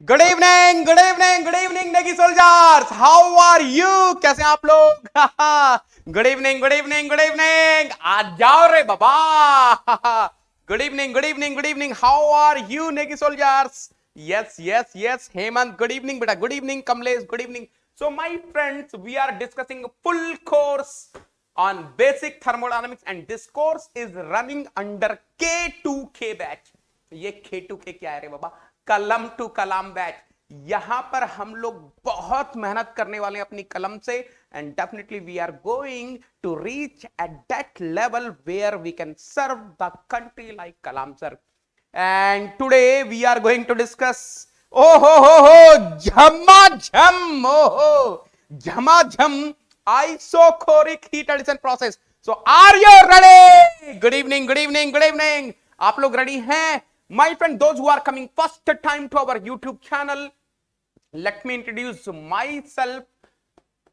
Good evening, good evening, good evening Negi soldiers, how are you? कैसे आप लोग? Good evening, good evening, good evening, आ जाओ रे बाबा। Good evening, good evening, good evening, how are you Negi soldiers? Yes yes yes Hemant, good evening बेटा, good evening Kamlesh, good evening. So my friends, we are discussing a full course on basic thermodynamics and this course is running under K2K batch। ये K2K क्या है रे बाबा? कलम to Kalam batch. यहां पर हम लोग बहुत मेहनत करने वाले हैं अपनी कलम से and definitely we are going to reach at that level where we can serve the country like Kalam sir. And today we are going to discuss हो झमाझम, ओहो झमाझम isochoric heat addition process. So are you ready? Good evening, good evening, good evening. आप लोग ready हैं? My friend, those who are coming first time to our YouTube channel, let me introduce myself.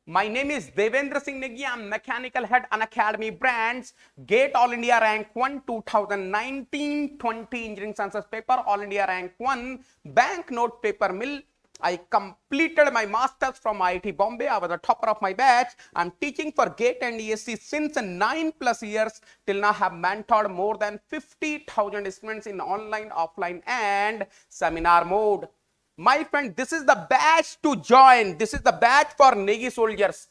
My name is Devendra Singh Negi. I'm mechanical head Unacademy branch. GATE All India Rank 1 2019-20 Engineering Sciences paper, All India Rank 1 Banknote Paper Mill. I completed my masters from IIT Bombay. I was the topper of my batch. I'm teaching for GATE and ESC since 9+ years. Till now, I have mentored more than 50,000 students in online, offline, and seminar mode. My friend, this is the batch to join. This is the batch for Negi soldiers.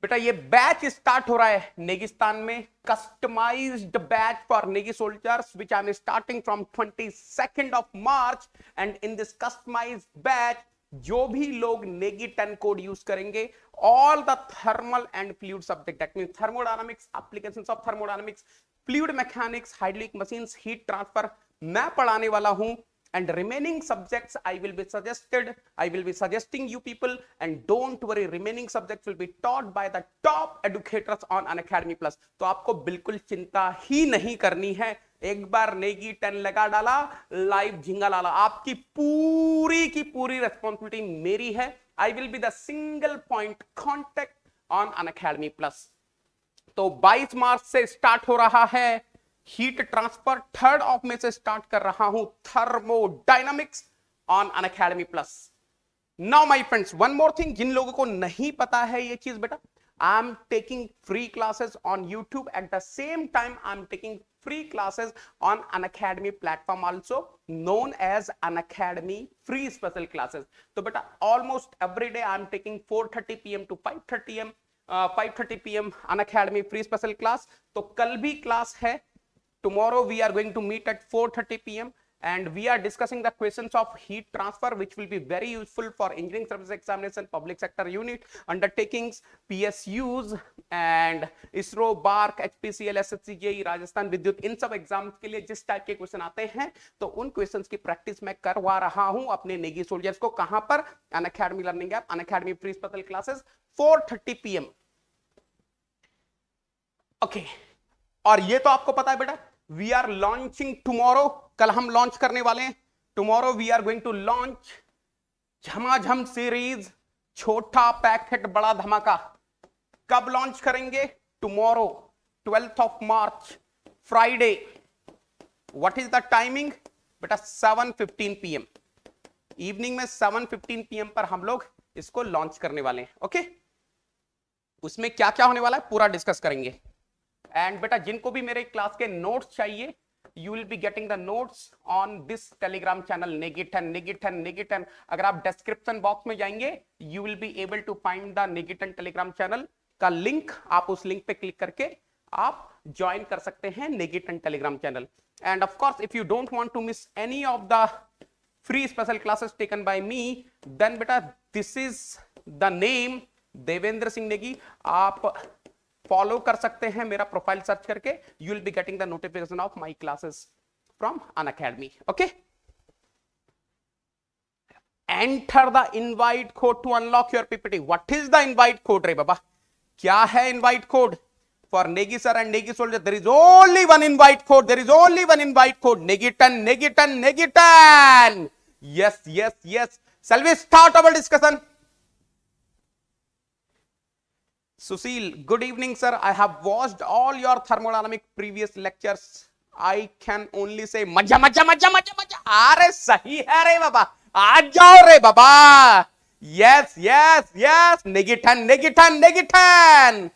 बेटा ये batch start हो रहा है नेगिस्तान में, customised batch for Negi soldiers which I am starting from 22nd of March and in this customized batch जो भी लोग Negi 10 code use करेंगे, all the thermal and fluid subject, that means thermodynamics, applications of thermodynamics, fluid mechanics, hydraulic machines, heat transfer मैं पढ़ाने वाला हूं। And remaining subjects I will be suggesting you people, and don't worry, remaining subjects will be taught by the top educators on Unacademy Plus। तो आपको बिल्कुल चिंता ही नहीं करनी है। एक बार नेगी 10 लगा डाला, लाइव झिंगा लाला, आपकी पूरी की पूरी रेस्पॉन्सिबिलिटी मेरी है। I will be the single point contact on Unacademy Plus। तो 22 मार्च से स्टार्ट हो रहा है heat transfer, 3rd of May से स्टार्ट कर रहा हूं thermodynamics on Unacademy plus. Now my friends, one more thing, जिन लोगों को नहीं पता है ये चीज बेटा, I am taking free classes on YouTube, at the same time I am taking free classes on Unacademy platform also known as Unacademy free special classes। तो बेटा almost every day I am taking 4:30 PM to 5:30 PM Unacademy free special class। तो कल भी class है। Tomorrow we are going to meet at 4:30 PM and we are discussing the questions of heat transfer which will be very useful for engineering service examination, public sector unit undertakings, PSUs and ISRO, BARC, HPCL, SSC, JEE, Rajasthan विद्युत, इन सब exams के लिए जिस type के question आते हैं तो उन क्वेश्चंस की प्रैक्टिस मैं करवा रहा हूं अपने नेगी सोल्जर्स को। कहां पर? Unacademy learning app, Unacademy free special classes, 4:30 PM। Okay, और ये तो आपको पता है बेटा, वी आर लॉन्चिंग टुमारो, कल हम लॉन्च करने वाले हैं। Tomorrow we are going to launch झमाझम सीरीज, छोटा पैकेट बड़ा धमाका। कब लॉन्च करेंगे? Tomorrow 12th of March, Friday. What is the timing बेटा? 7:15 PM इवनिंग में, 7:15 PM पर हम लोग इसको लॉन्च करने वाले हैं। ओके, उसमें क्या क्या होने वाला है पूरा डिस्कस करेंगे। एंड बेटा जिनको भी मेरे क्लास के नोट्स चाहिए, you will be getting the notes on this Telegram channel Negi 10। अगर आप डिस्क्रिप्शन बॉक्स में जाएंगे, you will be able to find the Negi 10 Telegram channel का लिंक। आप उस लिंक पे क्लिक करके आप ज्वाइन कर सकते हैं Negi 10 Telegram channel. And of course if you don't want to miss any of the free special classes taken by me, then बेटा this is the name Devendra Singh Negi. आप फॉलो कर सकते हैं मेरा प्रोफाइल सर्च करके। You will be getting the notification of my classes from Unacademy. Okay, enter the invite code to unlock your PPT. What is the invite code रे बाबा? क्या है invite code for Negi sir and Negi soldier? There is only one invite code, there is only one invite code, Negi 10, Negi 10, Negi 10। Yes yes yes, shall we start our discussion? Sushil, good evening, sir. I have watched all your thermodynamic previous lectures. I can only say मजा मजा मजा मजा मजा। अरे सही है रे बाबा, आ जाओ रे बाबा। Yes yes yes, Negitan Negitan Negitan.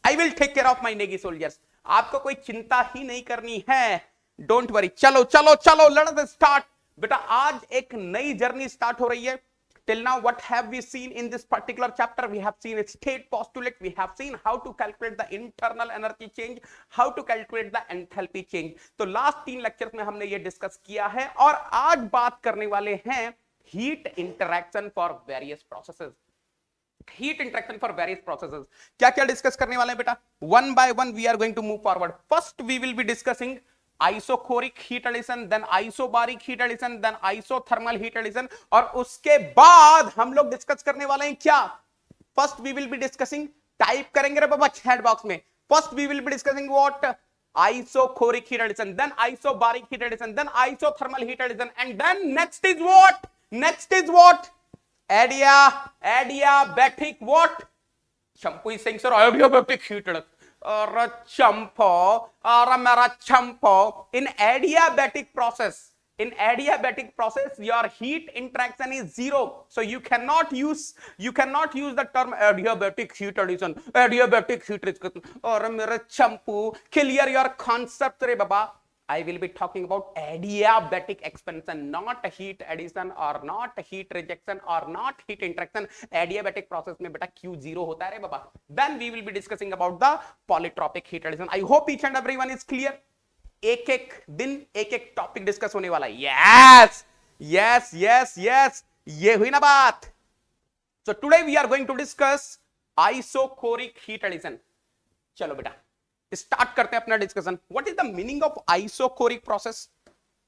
I will take care of my Negi soldiers. आपको कोई चिंता ही नहीं करनी है, डोंट वरी। चलो चलो चलो, लेट्स स्टार्ट। बेटा आज एक नई जर्नी स्टार्ट हो रही है। Till now, what have we seen in this particular chapter? We have seen a state postulate. We have seen how to calculate the internal energy change, how to calculate the enthalpy change. तो last 3 lectures में हमने ये discuss किया है और आज बात करने वाले हैं heat interaction for various processes. Heat interaction for various processes क्या क्या डिस्कस करने वाले हैं बेटा? One by one we are going to move forward. First we will be discussing isochoric heat addition, then isobaric heat addition, then isothermal heat addition, और उसके बाद हम लोग डिस्कस करने वाले हैं क्या? First we will be discussing, type करेंगे रे बाबा चैट बॉक्स में, first we will be discussing what? Isochoric heat addition, then isobaric heat addition, then isothermal heat addition, and then next is what? Next is what? Adiabatic what? Champu is saying, sir, adiabatic heat. Or champo, or mera champo. In adiabatic process, your heat interaction is zero. So you cannot use the term adiabatic heat addition. Adiabatic heat reaction. Or mera champu. Clear your concept, re baba. I will be talking about adiabatic expansion, not heat addition or not heat rejection or not heat interaction. Adiabatic process में बेटा Q zero होता है रे बाबा. Then we will be discussing about the polytropic heat addition. I hope each and everyone is clear. एक एक दिन एक एक टॉपिक डिस्कस होने वाला है. Yes, yes, yes, yes. ये हुई ना बात. So today we are going to discuss isochoric heat addition. चलो बेटा स्टार्ट करते हैं अपना discussion. What is the meaning of isochoric process?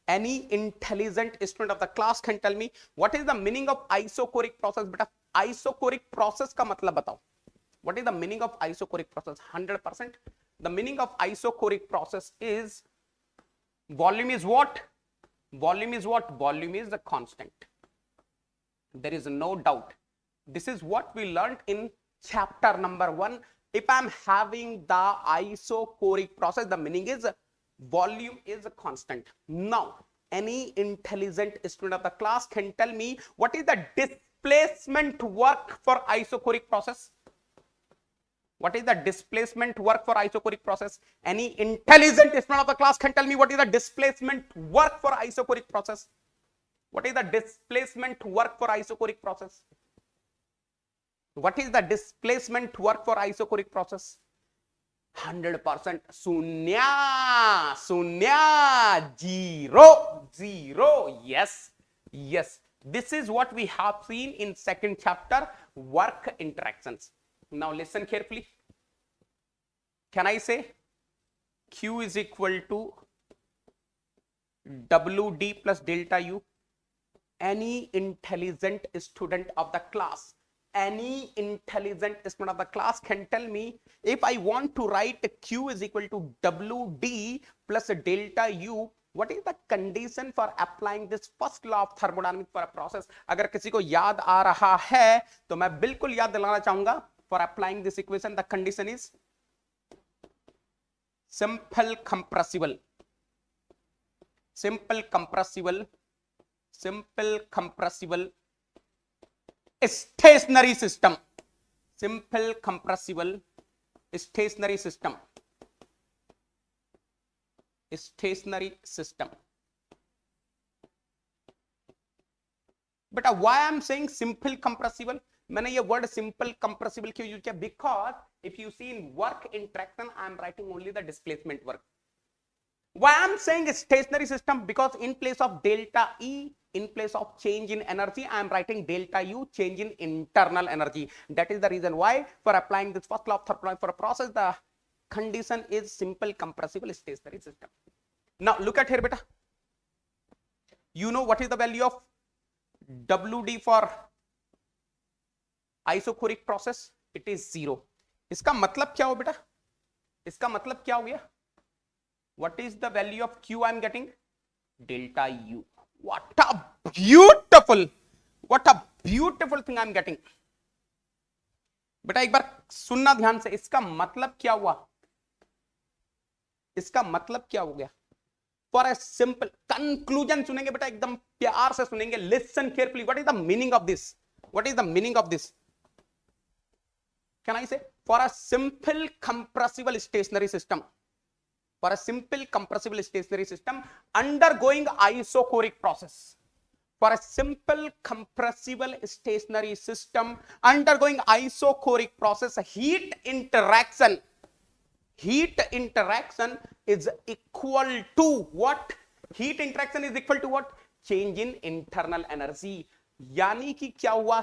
Any intelligent student of the class can tell me what is the meaning of isochoric process? बेटा isochoric process का मतलब बताओ. What is the meaning of isochoric process? 100%. The meaning of isochoric process is volume is what? Volume is what? Volume is the constant. There is no doubt. This is what we learned in chapter number 1. If I'm having the isochoric process, the meaning is volume is a constant. Now, any intelligent student of the class can tell me what is the displacement work for isochoric process? What is the displacement work for isochoric process? Any intelligent student of the class can tell me what is the displacement work for isochoric process? What is the displacement work for isochoric process? What is the displacement work for isochoric process? 100%. शून्य शून्य, zero zero. Yes, yes. This is what we have seen in second chapter, work interactions. Now listen carefully. Can I say Q is equal to WD plus delta U? Any intelligent student of the class, any intelligent student of the class can tell me if I want to write Q is equal to WD plus delta U, what is the condition for applying this first law of thermodynamics for a process? अगर किसी को याद आ रहा है तो मैं बिल्कुल याद दिलाना चाहूंगा. For applying this equation, the condition is simple compressible, simple compressible, simple compressible stationary system, simple compressible stationary system, stationary system. But why I am saying simple compressible? मैंने ये वर्ड सिंपल कंप्रेसिबल क्यों use किया? Because if you see in work interaction I am writing only the displacement work. Why I am saying stationary system? Because in place of delta E, in place of change in energy, I am writing delta U, change in internal energy. That is the reason why for applying this first law of thermodynamics for a process, the condition is simple compressible stationary system. Now look at here beta. You know what is the value of WD for isochoric process? It is 0. इसका मतलब क्या हो बेटा? इसका मतलब क्या हो गया? What is the value of Q I am getting? Delta U. What a beautiful thing I am getting. बेटा एक बार सुनना ध्यान से. इसका मतलब क्या हुआ? इसका मतलब क्या हो गया? फॉर अ सिंपल कंक्लूजन सुनेंगे बेटा, एकदम प्यार से सुनेंगे, listen carefully, what is the meaning of this, what is the meaning of this, can I say, for a simple compressible stationary system, for a simple compressible stationary system undergoing isochoric process, for a simple compressible stationary system undergoing isochoric process, heat interaction is equal to what, heat interaction is equal to what, change in internal energy. यानी कि क्या हुआ,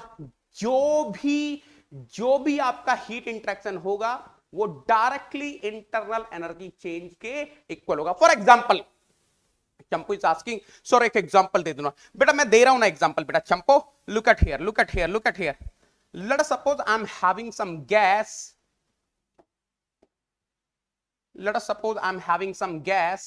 जो भी आपका heat interaction होगा वो directly internal energy change के इक्वल होगा. For example Champu is asking, sorry एक एग्जांपल दे दूंगा बेटा, मैं दे रहा हूं ना एग्जांपल बेटा. Champu look at here, look at here, look at here, let us suppose I am having some gas, let us suppose I am having some gas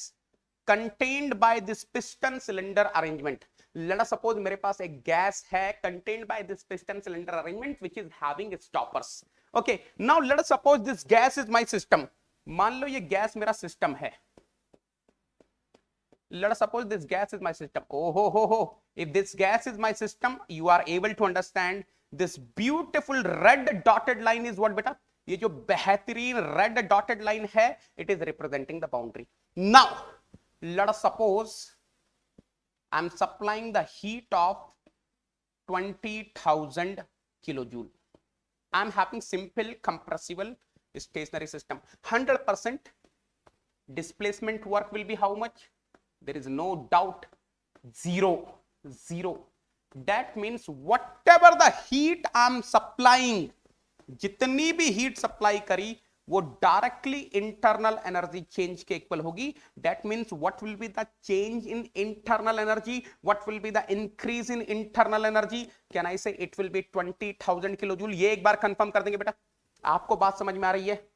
contained by this piston cylinder arrangement. Let us suppose मेरे पास एक gas है contained by this piston cylinder arrangement which is having stoppers. Okay, now let us suppose this gas is my system. मान लो ये gas मेरा system है. Let us suppose this gas is my system. Oh ho. If this gas is my system, you are able to understand this beautiful red dotted line is what बेटा, ये जो बेहतरीन red dotted line है, it is representing the boundary. Now let us suppose I M supplying the heat of 20,000 kilojule. I am having simple compressible stationary system. 100% displacement work will be how much? There is no doubt, zero. That means whatever the heat I am supplying, जितनी भी heat supply करी वो directly internal energy change के equal होगी. That means what will be the change in internal energy, what will be the increase in internal energy, can I say it will be 20,000 kilo joule. ये एक बार confirm कर देंगे बेटा. आपको बात समझ में आ रही है,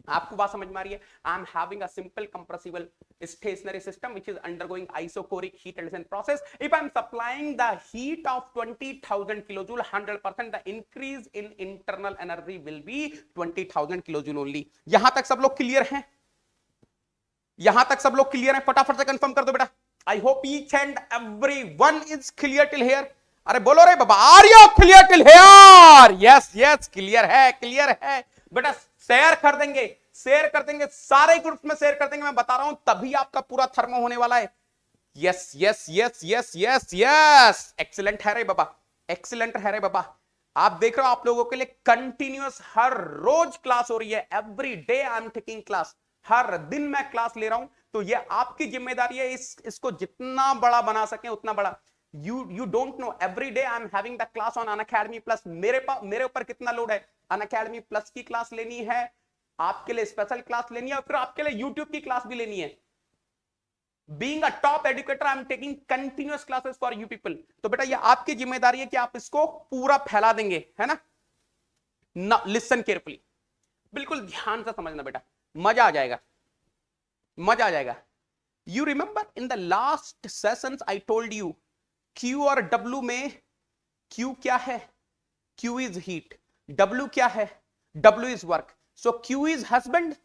आपको बात समझ में आ रही है. आई am having a simple compressible stationary system which is undergoing isochoric heat addition process. If I am supplying the heat of 20,000 kilojoule, 100% the increase in internal energy will be 20,000 kilojoule only. यहां तक सब लोग clear हैं, यहां तक सब लोग clear हैं, फटाफट से कंफर्म कर दो बेटा. I hope each and everyone is clear till here. अरे बोलो रे बाबा, are you clear till here? Yes clear है बेटा. शेयर कर देंगे सारे ग्रुप्स में शेयर कर देंगे, मैं बता रहा हूं तभी आपका पूरा थर्मो होने वाला है. यस एक्सीलेंट है रे बाबा, एक्सीलेंट है रे बाबा. आप देख रहे हो आप लोगों के लिए कंटिन्यूअस हर रोज क्लास हो रही है. Every day I am taking class, हर दिन मैं क्लास ले रहा हूं. तो ये आपकी जिम्मेदारी है इसको जितना बड़ा बना सके उतना बड़ा. You don't know, every day I'm having the class on Unacademy Plus. मेरे ऊपर कितना लोड है. Unacademy Plus की क्लास लेनी है, आपके लिए स्पेशल क्लास लेनी है, और फिर आपके लिए YouTube की क्लास भी लेनी है. Being a top educator, I'm taking continuous classes for you people. तो बेटा ये आपकी जिम्मेदारी है कि आप इसको पूरा फैला देंगे, है ना. Now listen carefully, बिल्कुल ध्यान से समझना बेटा, मजा आ जाएगा, मजा आ जाएगा. You remember in the last sessions I told you Q और W में Q क्या है? Q is heat. W क्या है? W is work. So Q is husband,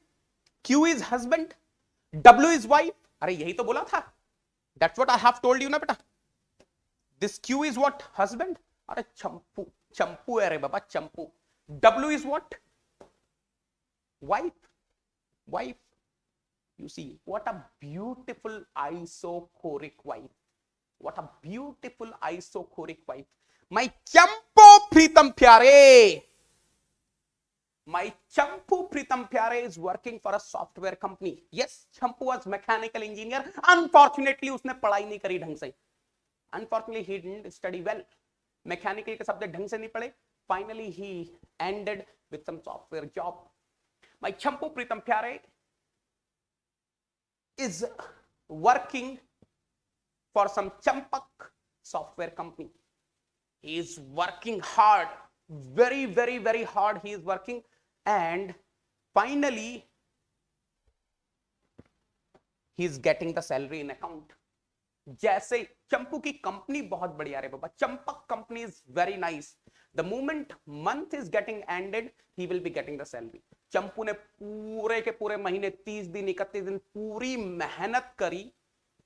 W is wife. अरे यही तो बोला था. That's what I have told you ना बेटा. This Q is what? Husband. अरे चंपू है रे बाबा, चंपू. W is what? Wife. You see what a beautiful isochoric wife. What a beautiful isochoric wife. My Champu Pritam Pyare. My Champu Pritam Pyare is working for a software company. Yes, Champu was mechanical engineer. Unfortunately, उसने पढ़ाई नहीं करी ढंग से. Unfortunately, he didn't study well. Mechanical के शब्द ढंग से नहीं पढ़े. Finally, he ended with some software job. My Champu Pritam Pyare is working for some Champak software company. He is working hard, very hard he is working, and finally he is getting the salary in account. जैसे चंपू की company बहुत बढ़िया रे बाबा, Champak company is very nice. The moment month is getting ended, he will be getting the salary. Champu ने पूरे के पूरे महीने 30 दिन 31 दिन पूरी मेहनत करी,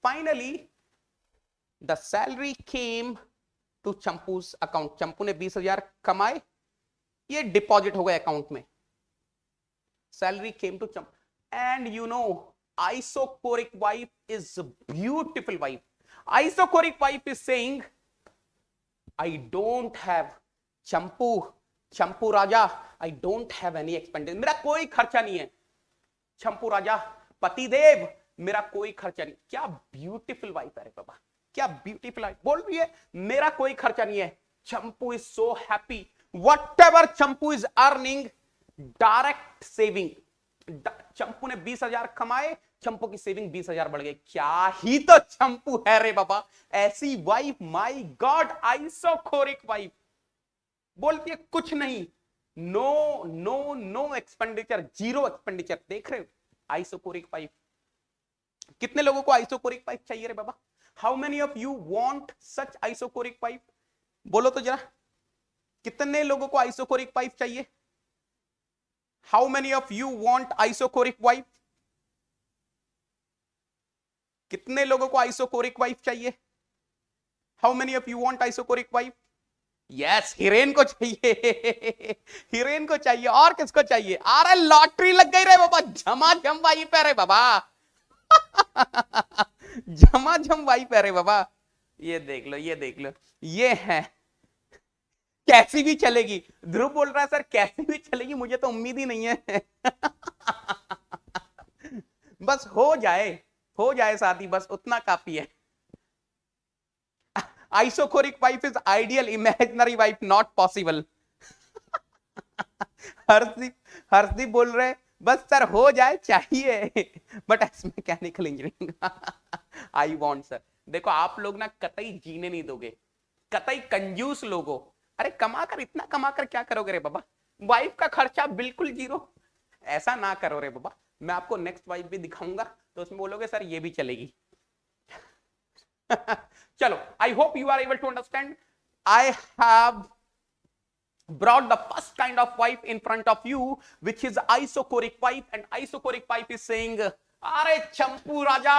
finally the salary came to Champu's account. Champu ने 20,000 कमाए, ये डिपॉजिट हो गए अकाउंट में. Salary came to Champu. And you know isocoric wife is a beautiful wife. Isocoric wife is saying, I don't have Champu Raja, I don't have any expenditure. मेरा कोई खर्चा नहीं है. चंपू राजा, पतिदेव, मेरा कोई खर्चा नहीं. क्या ब्यूटीफुल वाइफ है रे बाबा, क्या ब्यूटीफुल वाइफ. बोल रही है मेरा कोई खर्चा नहीं है. Champu is so happy. Whatever Champu is earning, direct saving. Champu ने 20,000 कमाए, चंपू की सेविंग 20,000 बढ़ गई. क्या ही तो चंपू है रे बाबा. ऐसी wife, my god, isochoric wife. बोलती है कुछ नहीं, no no no expenditure, zero expenditure. देख रहे हो आइसोकोरिक वाइफ. कितने लोगों को आइसोकोरिक वाइफ चाहिए रे बाबा? How many of you want such isochoric wife? बोलो तो जरा, कितने लोगों को आइसोकोरिक वाइफ चाहिए? How many of you want isochoric wife? कितने लोगों को आइसोकोरिक वाइफ चाहिए? How many of you want isochoric wife? Yes, Hiren को चाहिए. हिरेन को चाहिए. और किसको चाहिए? अरे लॉटरी लग गई रे बाबा. झमाझम वाइफ है रे बाबा. झमाझम वाइफ है रे बाबा. ये देख लो, ये देख लो, ये है. कैसी भी चलेगी. ध्रुव बोल रहा है सर कैसी भी चलेगी, मुझे तो उम्मीद ही नहीं है. बस हो जाए साथी, बस उतना काफी है. Isochoric wife is ideal, imaginary wife not possible. Harshdeep बोल रहे बस सर हो जाए चाहिए, but as mechanical engineering. I want sir. देखो आप लोग ना कतई जीने नहीं दोगे, कतई कंजूस लोगो. अरे कमाकर, इतना कमाकर क्या करोगे रे बाबा? वाइफ का खर्चा बिल्कुल जीरो. ऐसा ना करो रे बाबा. मैं आपको नेक्स्ट वाइफ भी दिखाऊंगा तो उसमें बोलोगे सर ये भी चलेगी. चलो, I hope you are able to understand. I have brought the first kind of wife in front of you, which is isocoric wife. And isocoric wife is saying, अरे चंपू राजा,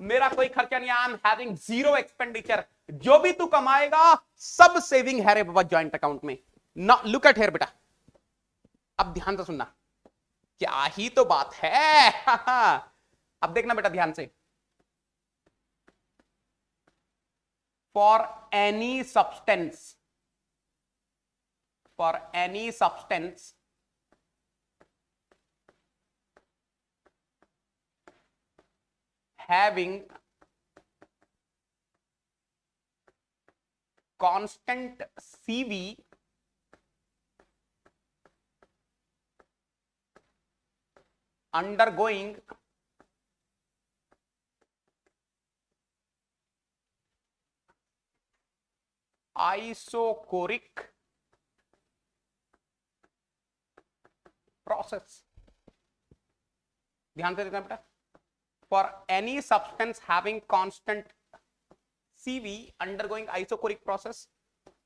मेरा कोई खर्चा नहीं. आई एम हैविंग जीरो एक्सपेंडिचर. जो भी तू कमाएगा सब सेविंग है रे बाबा जॉइंट अकाउंट में. लुक एट हियर बेटा, अब ध्यान से सुनना, क्या ही तो बात है. अब देखना बेटा ध्यान से. For any substance, for any substance having constant CV undergoing isocoric process. ध्यान से देखना बेटा. For any substance having constant CV undergoing isocoric process,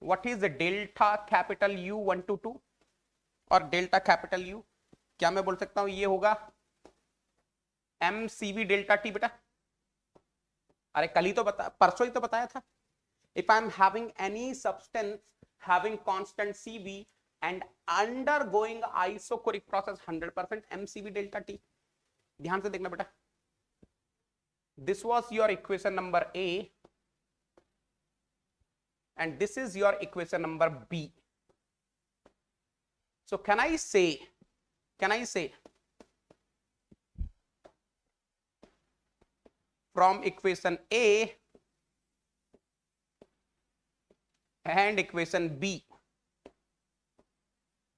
what is the delta capital U1 to 2 और delta capital U? क्या मैं बोल सकता हूं ये होगा MCV डेल्टा T बेटा. अरे कल ही तो परसों ही तो बताया था. If I am having any substance having constant CV and undergoing isocoric process 100% MCV delta T. ध्यान से देखना बेटा. This was your equation number A and this is your equation number B. So can I say from equation A and equation B,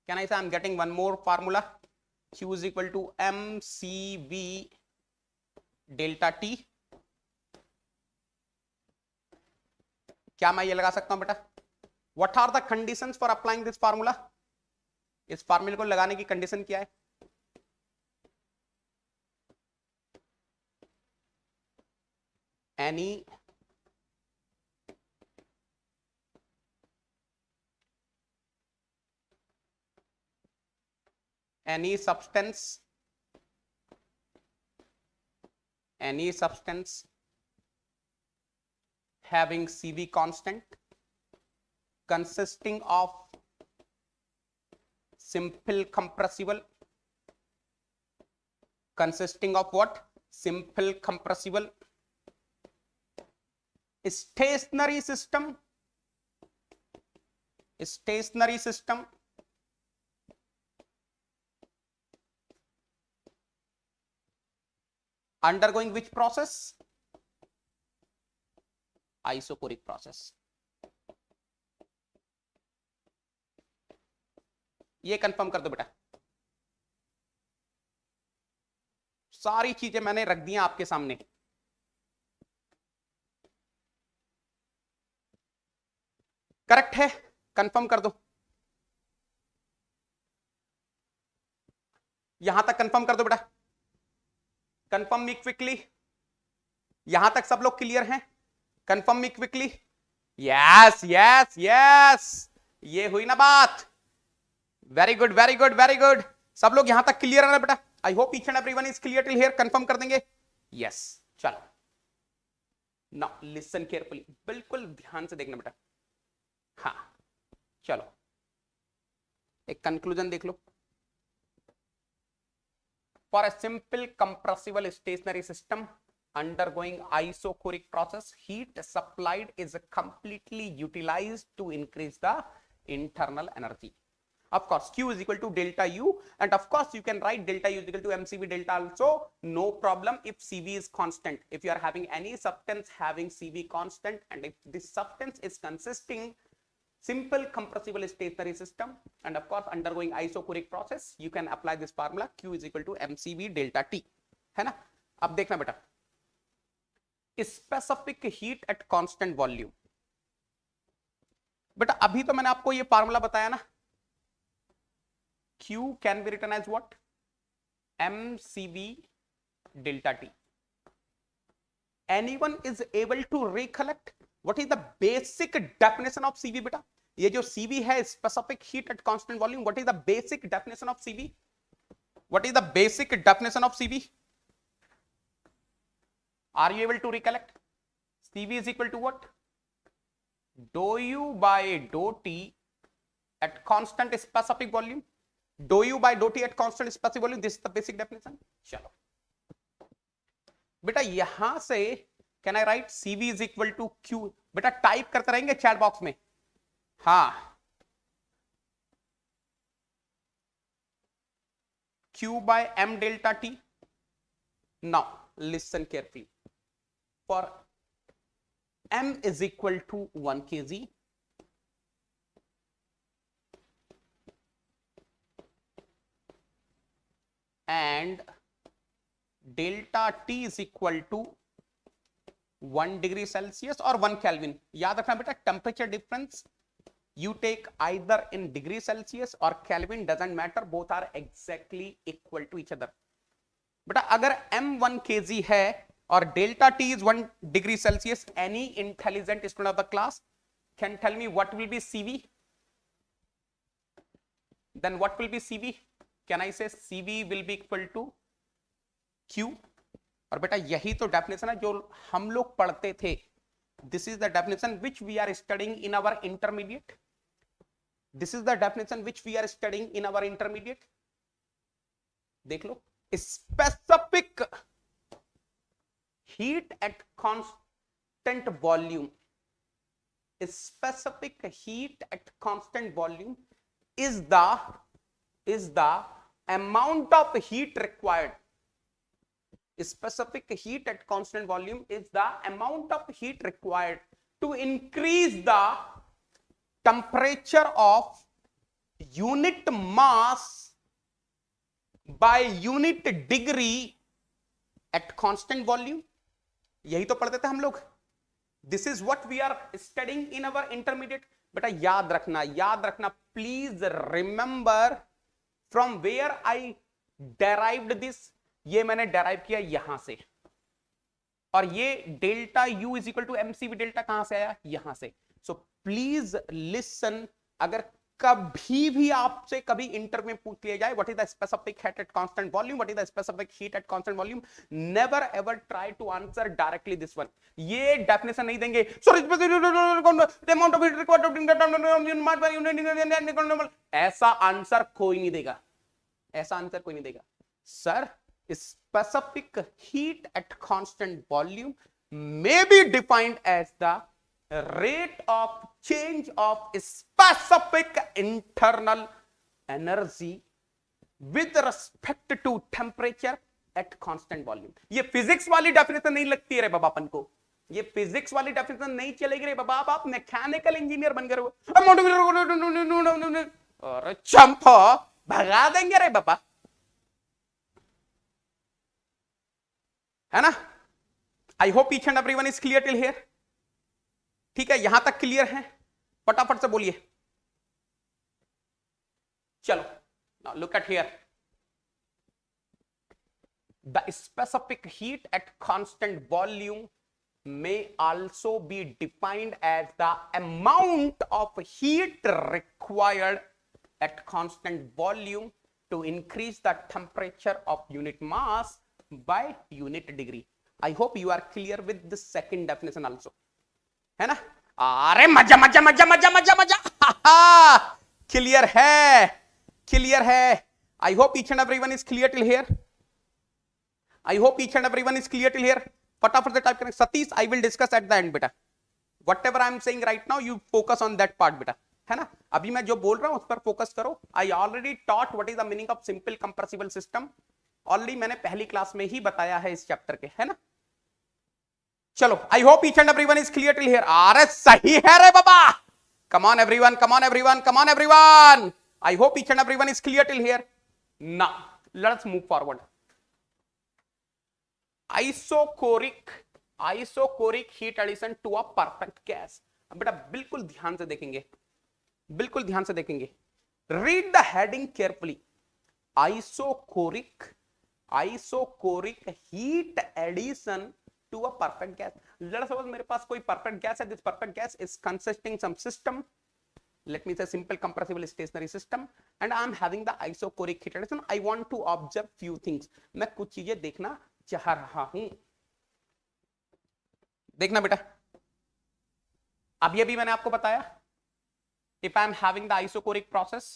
can I say I'm getting one more formula? Q is equal to MCV delta T. क्या मैं ये लगा सकता हूं बेटा? What are the conditions for applying this formula? इस फार्मूले को लगाने की कंडीशन क्या है? any substance having CV constant consisting of simple compressible, consisting of what? Simple compressible stationary system, undergoing which process? Isochoric process. ये कंफर्म कर दो बेटा। सारी चीजें मैंने रख दी आपके सामने। करेक्ट है, कंफर्म कर दो। यहां तक कंफर्म कर दो बेटा, कंफर्म मी क्विकली। यहां तक सब लोग क्लियर हैं? Confirm me quickly. Yes yes yes, ये हुई ना बात। Very good very good very good, सब लोग यहां तक क्लियर है ना बेटा? आई hope each and everyone is clear till here. Confirm कर देंगे? यस, चलो नाउ लिसन केयरफुली, बिल्कुल ध्यान से देखना बेटा। हाँ चलो एक कंक्लूजन देख लो। For a simple compressible stationary system undergoing isochoric process, heat supplied is completely utilized to increase the internal energy. Of course, Q is equal to delta U, and of course you can write delta U is equal to mCV delta also, no problem if CV is constant. If you are having any substance having CV constant, and if this substance is consisting simple compressible stationary system, and of course undergoing isochoric process, you can apply this formula Q is equal to mCV delta T, है ना? अब देखना बेटा, specific heat at constant volume. बेटा अभी तो मैंने आपको ये फार्मूला बताया ना, Q can be written as what? mCV delta T. Anyone is able to recollect what is the basic definition of CV बेटा? ये जो CV है specific heat at constant volume, what is the basic definition of CV? What is the basic definition of CV? Are you able to recollect? CV is equal to what? Dou U by dou T at constant specific volume. Dou U by dou T at constant specific volume. This is the basic definition. चलो बेटा यहां से can I write CV is equal to Q? बेटा type करते रहेंगे chat box में। हाँ, Q by M delta T. Now listen carefully. For M is equal to 1 kg, and delta T is equal to 1 degree Celsius or 1 Kelvin. याद रखना बेटा, temperature difference you take either in degree Celsius or Kelvin, doesn't matter, both are exactly equal to each other. बेटा अगर M 1 kg है और delta T is 1 degree Celsius, any intelligent student of the class can tell me what will be CV? Then what will be CV? Can I say CV will be equal to Q? और बेटा यही तो definition है जो हम लोग पढ़ते थे। This is the definition which we are studying in our intermediate. This is the definition which we are studying in our intermediate. देख लो, specific heat at constant volume. Specific heat at constant volume is the amount of heat required. Specific heat at constant volume is the amount of heat required to increase the temperature of unit mass by unit degree at constant volume. यही तो पढ़ते थे हम लोग। This is what we are studying in our intermediate. बेटा याद रखना, please remember from where I derived this. ये मैंने डेराइव किया यहां से, और ये delta U is equal to mCV delta कहां से आया? यहां से। सो प्लीज लिसन, अगर कभी भी आपसे कभी इंटरव्यू में पूछ लिया जाए what is the specific heat at constant volume, what is the specific heat at constant volume, never ever try to answer directly this one. ये डेफिनेशन नहीं देंगे sir amount of heat required, ऐसा answer कोई नहीं देगा, ऐसा answer कोई नहीं देगा। Sir specific heat at constant volume may be defined as the rate of change of specific internal energy with respect to temperature at constant volume। ये physics वाली डेफिनेशन नहीं लगती है रे बाबा अपन को, ये फिजिक्स वाली डेफिनेशन नहीं चलेगी रे बाबा। आप मैकेनिकल इंजीनियर बन गए हो, अरे चंपा भगा देंगे रे बाबा, है ना। आई hope each and everyone is clear till here. ठीक है, यहां तक क्लियर है, फटाफट से बोलिए। चलो now look at here, the specific heat at constant volume may also be defined as the amount of heat required at constant volume to increase the temperature of unit mass by unit degree। I hope you are clear with the second definition also, है ना। अरे मजा मजा मजा मजा मजा मजा, clear है, क्लियर है। I hope each and everyone is clear till here, I hope each and everyone is clear till here। फटाफट से टाइप करें Satish, I will discuss at the end बेटा, whatever I am saying right now you focus on that part बेटा, है ना। अभी मैं जो बोल रहा हूं उस पर फोकस करो। I already taught what is the meaning of simple compressible system, already मैंने पहली क्लास में ही बताया है इस चैप्टर के, है ना। चलो I hope each and everyone is clear till here. अरे सही है रे बाबा, come on everyone, come on everyone, come on everyone. I hope each and everyone is clear till here. Now let's move forward. Isochoric heat addition to a perfect gas. बेटा बिल्कुल ध्यान से देखेंगे, बिल्कुल ध्यान से देखेंगे, read the heading carefully. Isochoric heat addition to a perfect gas. Let's suppose मेरे पास कोई परफेक्ट गैस है, this perfect gas is consisting some system, let me say simple compressible stationary system, and I am having the isocoric heat addition। I want to observe few things, मैं कुछ चीजें देखना चाह रहा हूं। देखना बेटा, अभी मैंने आपको बताया, if I am having the isocoric process,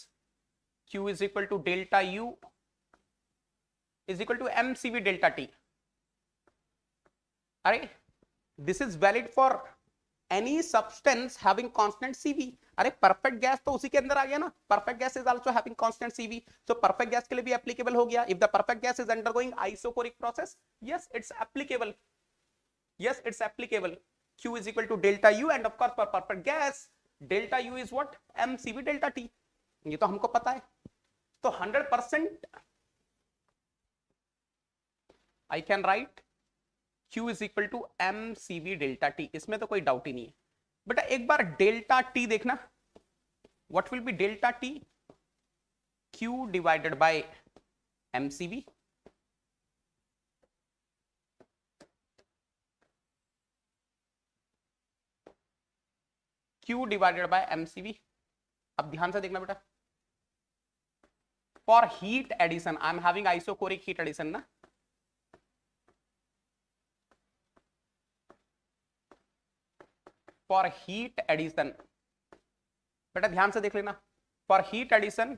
Q is equal to delta U is equal to mCV delta T। अरे this is valid for any substance having constant CV। अरे परफेक्ट गैस तो उसी के अंदर आ गया ना, perfect gas is also having constant CV, so perfect gas के लिए भी एप्लीकेबल हो गया। If the perfect gas is undergoing isochoric process, yes it's applicable, yes it's applicable. Q is equal to delta U, and of course for perfect gas delta U is what, mCV delta T। ये तो हमको पता है, तो 100% I can write Q is equal to mCV delta T, इसमें तो कोई doubt ही नहीं है। बेटा एक बार डेल्टा टी देखना, what will be delta T, Q divided by mCV। Q divided by mCV। अब ध्यान से देखना बेटा, for heat addition I am having isochoric heat addition ना, फॉर हीट एडिशन बेटा ध्यान से देख लेना, for heat addition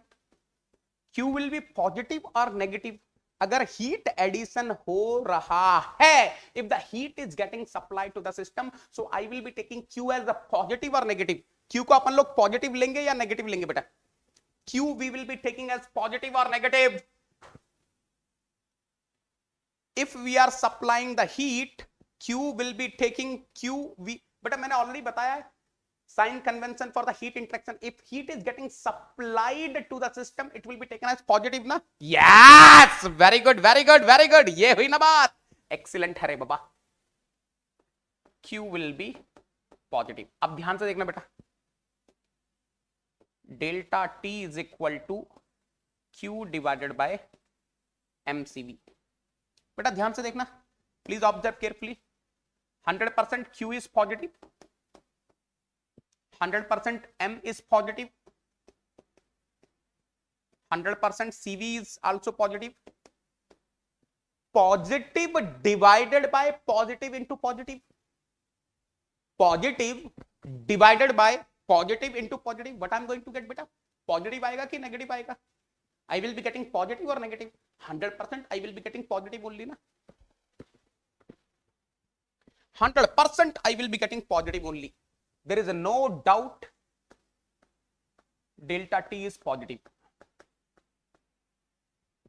Q will be positive और नेगेटिव। अगर हीट एडिशन हो रहा है, if the heat is getting supplied to the system, so I will be taking Q as a positive और नेगेटिव। Q को अपन लोग पॉजिटिव लेंगे या नेगेटिव लेंगे बेटा, Q we will be taking as positive और negative. If we are supplying the heat, Q will be taking बेटा मैंने ऑलरेडी बताया है sign convention for the heat interaction, if heat is getting supplied to the system it will be taken as positive ना। Yes very good very good very good, ये हुई ना बात, excellent है रे बाबा। Q will be positive. अब ध्यान से देखना बेटा, delta T is equal to Q divided by mCV। बेटा ध्यान से देखना, please observe carefully, 100% Q is positive, 100% M is positive, 100% CV is also positive. Positive divided by positive into positive. Positive divided by positive into positive. What I'm going to get, beta? Positive आएगा कि negative आएगा? I will be getting positive or negative? 100% I will be getting positive only ना. 100% I will be getting positive only. There is no doubt delta T is positive.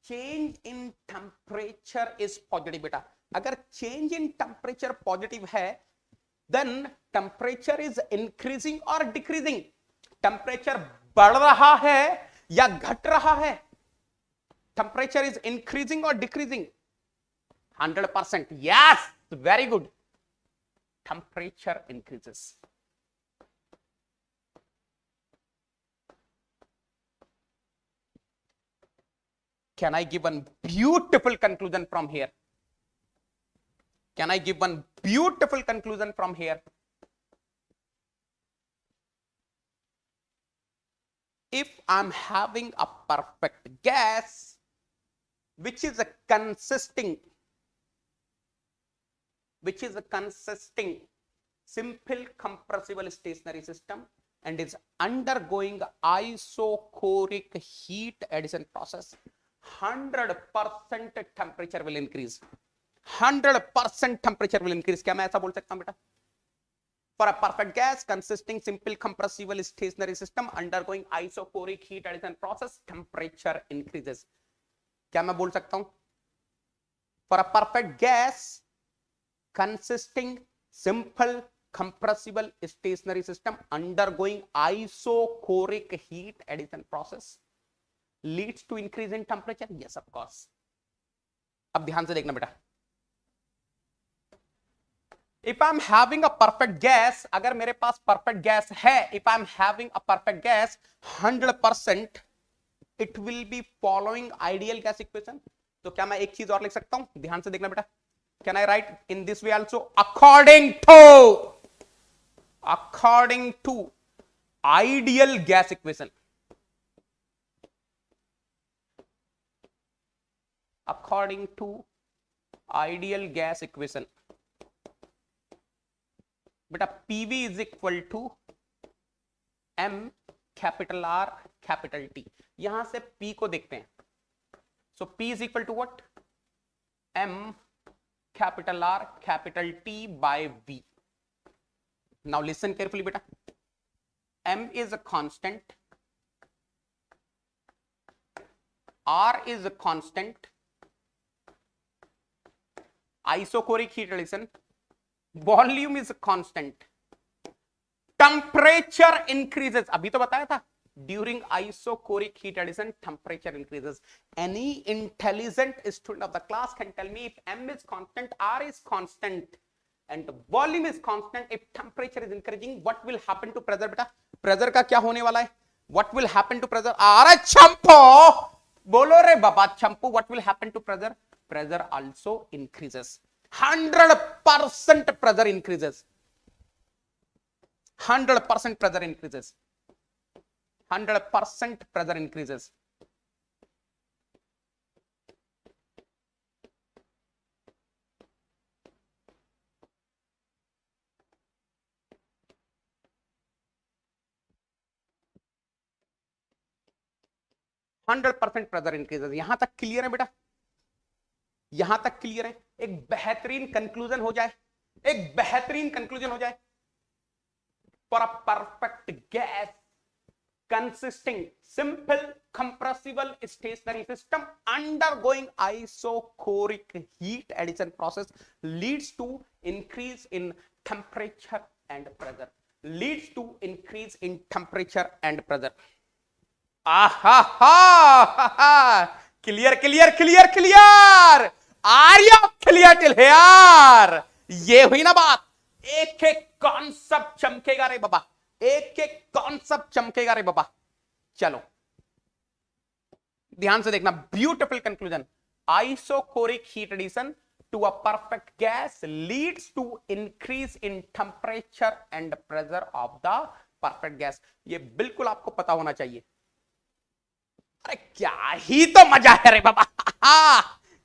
Change in temperature is positive बेटा. अगर change in temperature positive है, then temperature is increasing or decreasing. Temperature बढ़ रहा है या घट रहा है? Temperature is increasing or decreasing? 100%. Yes, very good. Temperature increases. Can I give one beautiful conclusion from here? Can I give one beautiful conclusion from here? If I'm having a perfect gas, which is a consisting simple compressible stationary system and is undergoing isochoric heat addition process, 100% temperature will increase. 100% temperature will increase. क्या मैं ऐसा बोल सकता हूं बेटा? For a perfect gas consisting simple compressible stationary system undergoing isochoric heat addition process, temperature increases. क्या मैं बोल सकता हूं? For a perfect gas consisting simple compressible stationary system undergoing isochoric heat addition process leads to increase in temperature. Yes, of course. अब ध्यान से देखना बेटा. If I'm having a perfect gas, अगर मेरे पास perfect gas है, if I'm having a perfect gas, 100% it will be following ideal gas equation. तो क्या मैं एक चीज और लिख सकता हूं? ध्यान से देखना बेटा. Can I write in this way also? According to ideal gas equation. According to ideal gas equation. बेटा PV is equal to M capital R capital T. यहां से P को देखते हैं. So P is equal to what? M capital R capital T by V. Now listen carefully beta. M is a constant, R is a constant, isochoric heat addition, volume is a constant, temperature increases. अभी तो बताया था, during isochoric heat addition temperature increases. Any intelligent student of the class can tell me if M is constant, R is constant and volume is constant, if temperature is increasing, what will happen to pressure बेटा? Pressure का क्या होने वाला है? What will happen to pressure? अरे चंपो बोलो रे बाबा चंपू, what will happen to pressure? Pressure also increases. 100% pressure increases. 100% pressure increases. 100% pressure increases. Pressure increases. यहां तक क्लियर है बेटा? यहां तक क्लियर है? एक बेहतरीन कंक्लूजन हो जाए, एक बेहतरीन कंक्लूजन हो जाए. For a perfect gas consisting simple compressible stationary system undergoing isochoric heat addition process leads to increase in temperature and pressure. Leads to increase in temperature and pressure. Clear, clear, clear, clear. Are you clear till here? ये हुई ना बात. एक एक concept चमकेगा रे बाबा, एक एक concept चमकेगा रे बाबा. चलो ध्यान से देखना. Beautiful conclusion. Isochoric heat addition to a perfect gas leads to increase in temperature and pressure of the perfect gas. ये बिल्कुल आपको पता होना चाहिए. अरे क्या ही तो मजा है रे बाबा।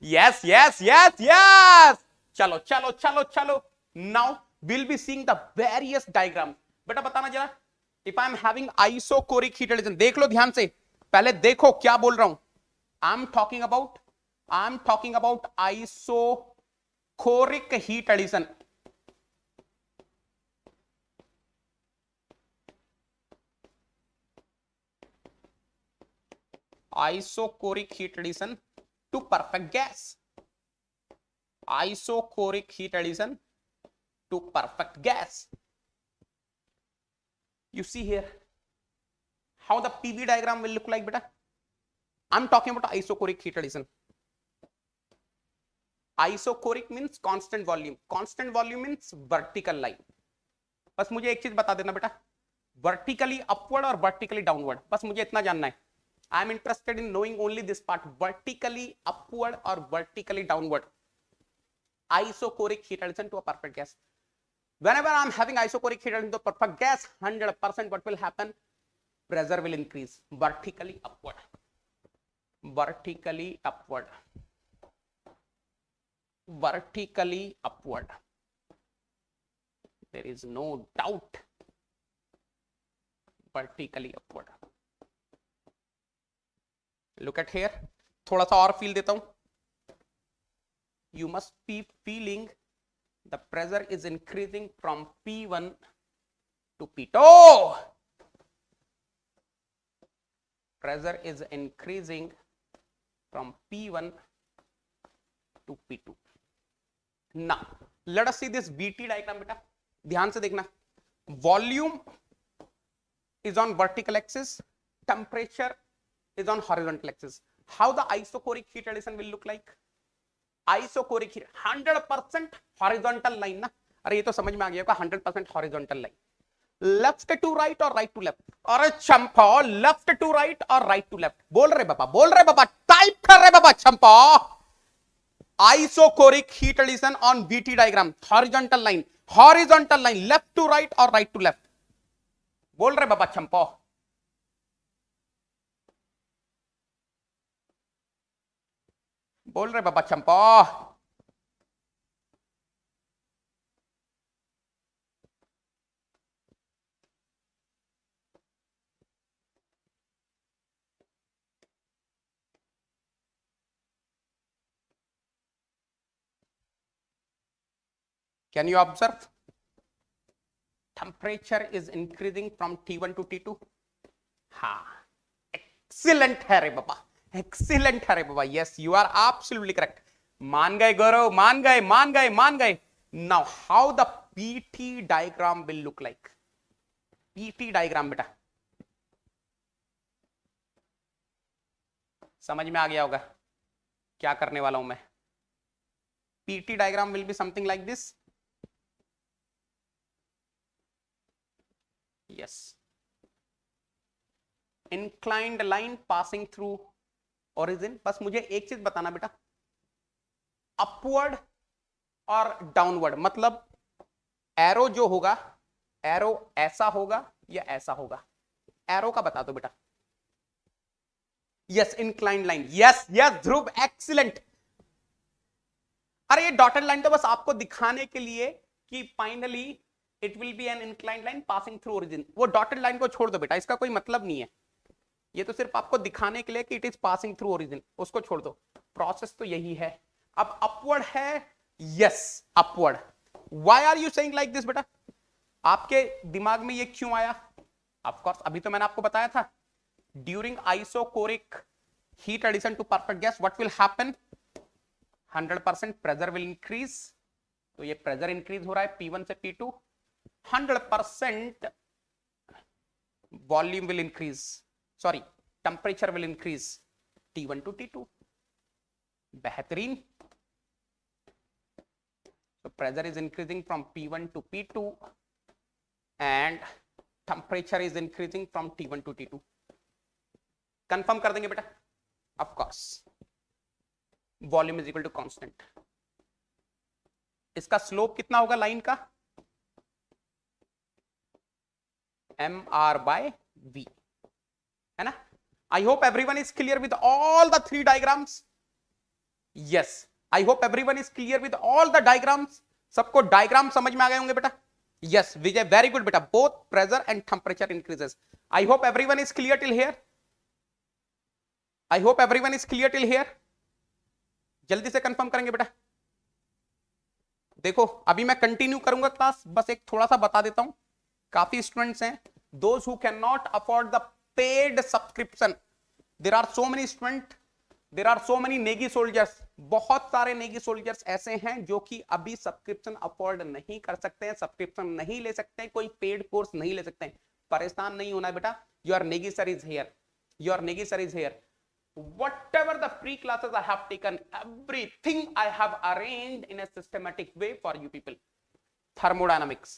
Yes yes yes yes. चलो चलो चलो चलो। Now will be seeing the various diagram. बेटा बताना जरा, if I am having isochoric heat addition, देख लो ध्यान से, पहले देखो क्या बोल रहा हूं। I am talking about isochoric heat addition. Isocoric heat addition to perfect gas. Isocoric heat addition to perfect gas. You see here how the PV diagram will look like, beta. I'm talking about isocoric heat addition. Isocoric means constant volume. Constant volume means vertical line. बस मुझे एक चीज बता देना बेटा, vertically upward और vertically downward, बस मुझे इतना जानना है। I am interested in knowing only this part, vertically upward or vertically downward. Isocoric heat addition to a perfect gas. Whenever I am having isocoric heat addition to a perfect gas, 100% what will happen? Pressure will increase vertically upward. Vertically upward. Vertically upward. There is no doubt. Vertically upward. Look at here, थोड़ा सा और feel देता हूं। You must be feeling the pressure is increasing from P1 to P2. Pressure is increasing from P1 to P2. Now let us see this VT diagram बेटा, ध्यान से देखना। Volume is on vertical axis, temperature is on horizontal axis. How the isocoric heat addition will look like? Isocoric heat 100% horizontal line ना, अरे ये तो समझ में आ गया होगा, 100% horizontal line. Left to right or right to left? अरे चंपा, left to right or right to left? बोल रहे बाबा, टाइप कर रहे बाबा चंपा। Isocoric heat addition on VT diagram, horizontal line, left to right or right to left? बोल रहे बाबा चंपा। बोल रहे बाबा चंपा। Can you observe? Temperature is increasing from T1 to T2. हाँ, excellent है रे बाबा, excellent है रे बाबा। Yes, you are absolutely correct. मान गए गौरव, मान गए। Now, how the PT diagram will look like? PT diagram बेटा समझ में आ गया होगा क्या करने वाला हूं मैं। PT diagram will be something like this. Yes. Inclined line passing through origin. बस मुझे एक चीज बताना बेटा, अपवर्ड और डाउनवर्ड, मतलब एरो जो होगा, एरो ऐसा होगा या ऐसा होगा, एरो का बता दो बेटा। Yes, inclined line. Yes yes Dhruv, excellent. अरे ये डॉटेड लाइन तो बस आपको दिखाने के लिए कि finally it will B an inclined line passing through origin. वो डॉटेड लाइन को छोड़ दो बेटा, इसका कोई मतलब नहीं है, ये तो सिर्फ आपको दिखाने के लिए कि it is passing through origin, उसको छोड़ दो। प्रोसेस तो यही है। अब अपवर्ड है, yes upward. Why are you saying like this बेटा? आपके दिमाग में ये क्यों आया? ऑफ कोर्स अभी तो मैंने आपको बताया था, during isochoric heat addition to perfect gas what will happen? 100% pressure will increase. तो ये प्रेशर इंक्रीज हो रहा है P1 से P2, 100% volume will increase, sorry temperature will increase T1 to T2। बेहतरीन। So pressure is increasing from P1 to P2 and temperature is increasing from T1 to T2। Confirm कर देंगे बेटा? Of course. Volume is equal to constant. इसका slope कितना होगा line का? mr by v, है ना? I hope everyone is clear with all the three diagrams. Yes, I hope everyone is clear with all the diagrams. सबको diagram समझ में आ गए होंगे बेटा. Yes, Vijay, very good बेटा. Both pressure and temperature increases. I hope everyone is clear till here. I hope everyone is clear till here. जल्दी से confirm करेंगे बेटा. देखो अभी मैं कंटिन्यू करूंगा क्लास, बस एक थोड़ा सा बता देता हूं. काफी स्टूडेंट्स हैं, those who cannot afford the paid subscription. There are so many students, there are so many Negi soldiers. बहुत सारे नेगी सोल्जर्स ऐसे हैं जो कि अभी सब्सक्रिप्शन अफोर्ड नहीं कर सकते हैं, सब्सक्रिप्शन नहीं ले सकते हैं, कोई पेड कोर्स नहीं ले सकते हैं. परेशान नहीं होना है बेटा. Your Negi sir is here, your Negi sir is here. Whatever the free classes I have taken, everything I have arranged in a systematic way for you people. Thermodynamics,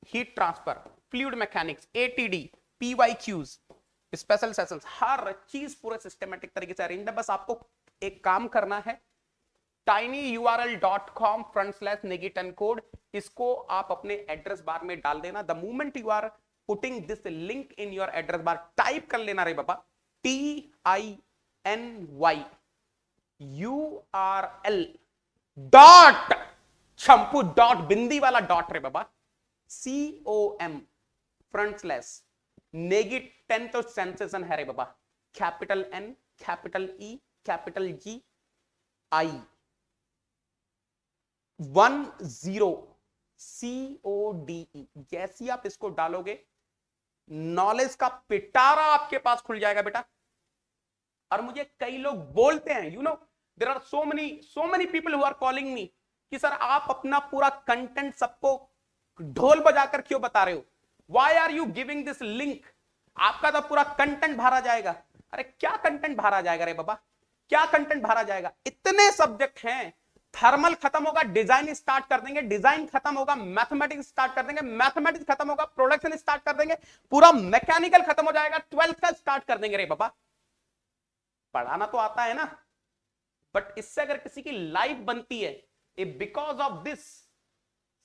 heat transfer, fluid mechanics, ATD, PYQs, special sessions, हर चीज पूरे systematic तरीके से arrange है. बस आपको एक काम करना है, tinyurl.com/negi10code, इसको आप अपने एड्रेस बार में डाल देना. The moment you are putting this link in your address bar, type कर लेना रे बाबा, TINYURL डॉट शंपू डॉट बिंदी वाला डॉट रे बाबा, COM फ्रंट / नेगी 10 तो सेंसेशन है रे बाबा, capital N capital E capital G I 10 CODE. जैसी आप इसको डालोगे नॉलेज का पिटारा आपके पास खुल जाएगा बेटा. और मुझे कई लोग बोलते हैं, you know, there are so many people who are calling me कि सर आप अपना पूरा कंटेंट सबको ढोल बजाकर क्यों बता रहे हो, why are you giving this link, आपका तो पूरा कंटेंट भरा जाएगा. अरे क्या कंटेंट भरा जाएगा रे बाबा, क्या कंटेंट भरा जाएगा. इतने सब्जेक्ट हैं. थर्मल खत्म होगा, डिजाइन स्टार्ट कर देंगे, डिजाइन खत्म होगा, मैथमेटिक्स स्टार्ट कर देंगे, मैथमेटिक्स खत्म होगा, प्रोडक्शन स्टार्ट कर देंगे, पूरा मैकेनिकल खत्म हो जाएगा, 12th का स्टार्ट कर देंगे रे बाबा. पढ़ाना तो आता है ना, बट इससे अगर किसी की लाइफ बनती है, because of this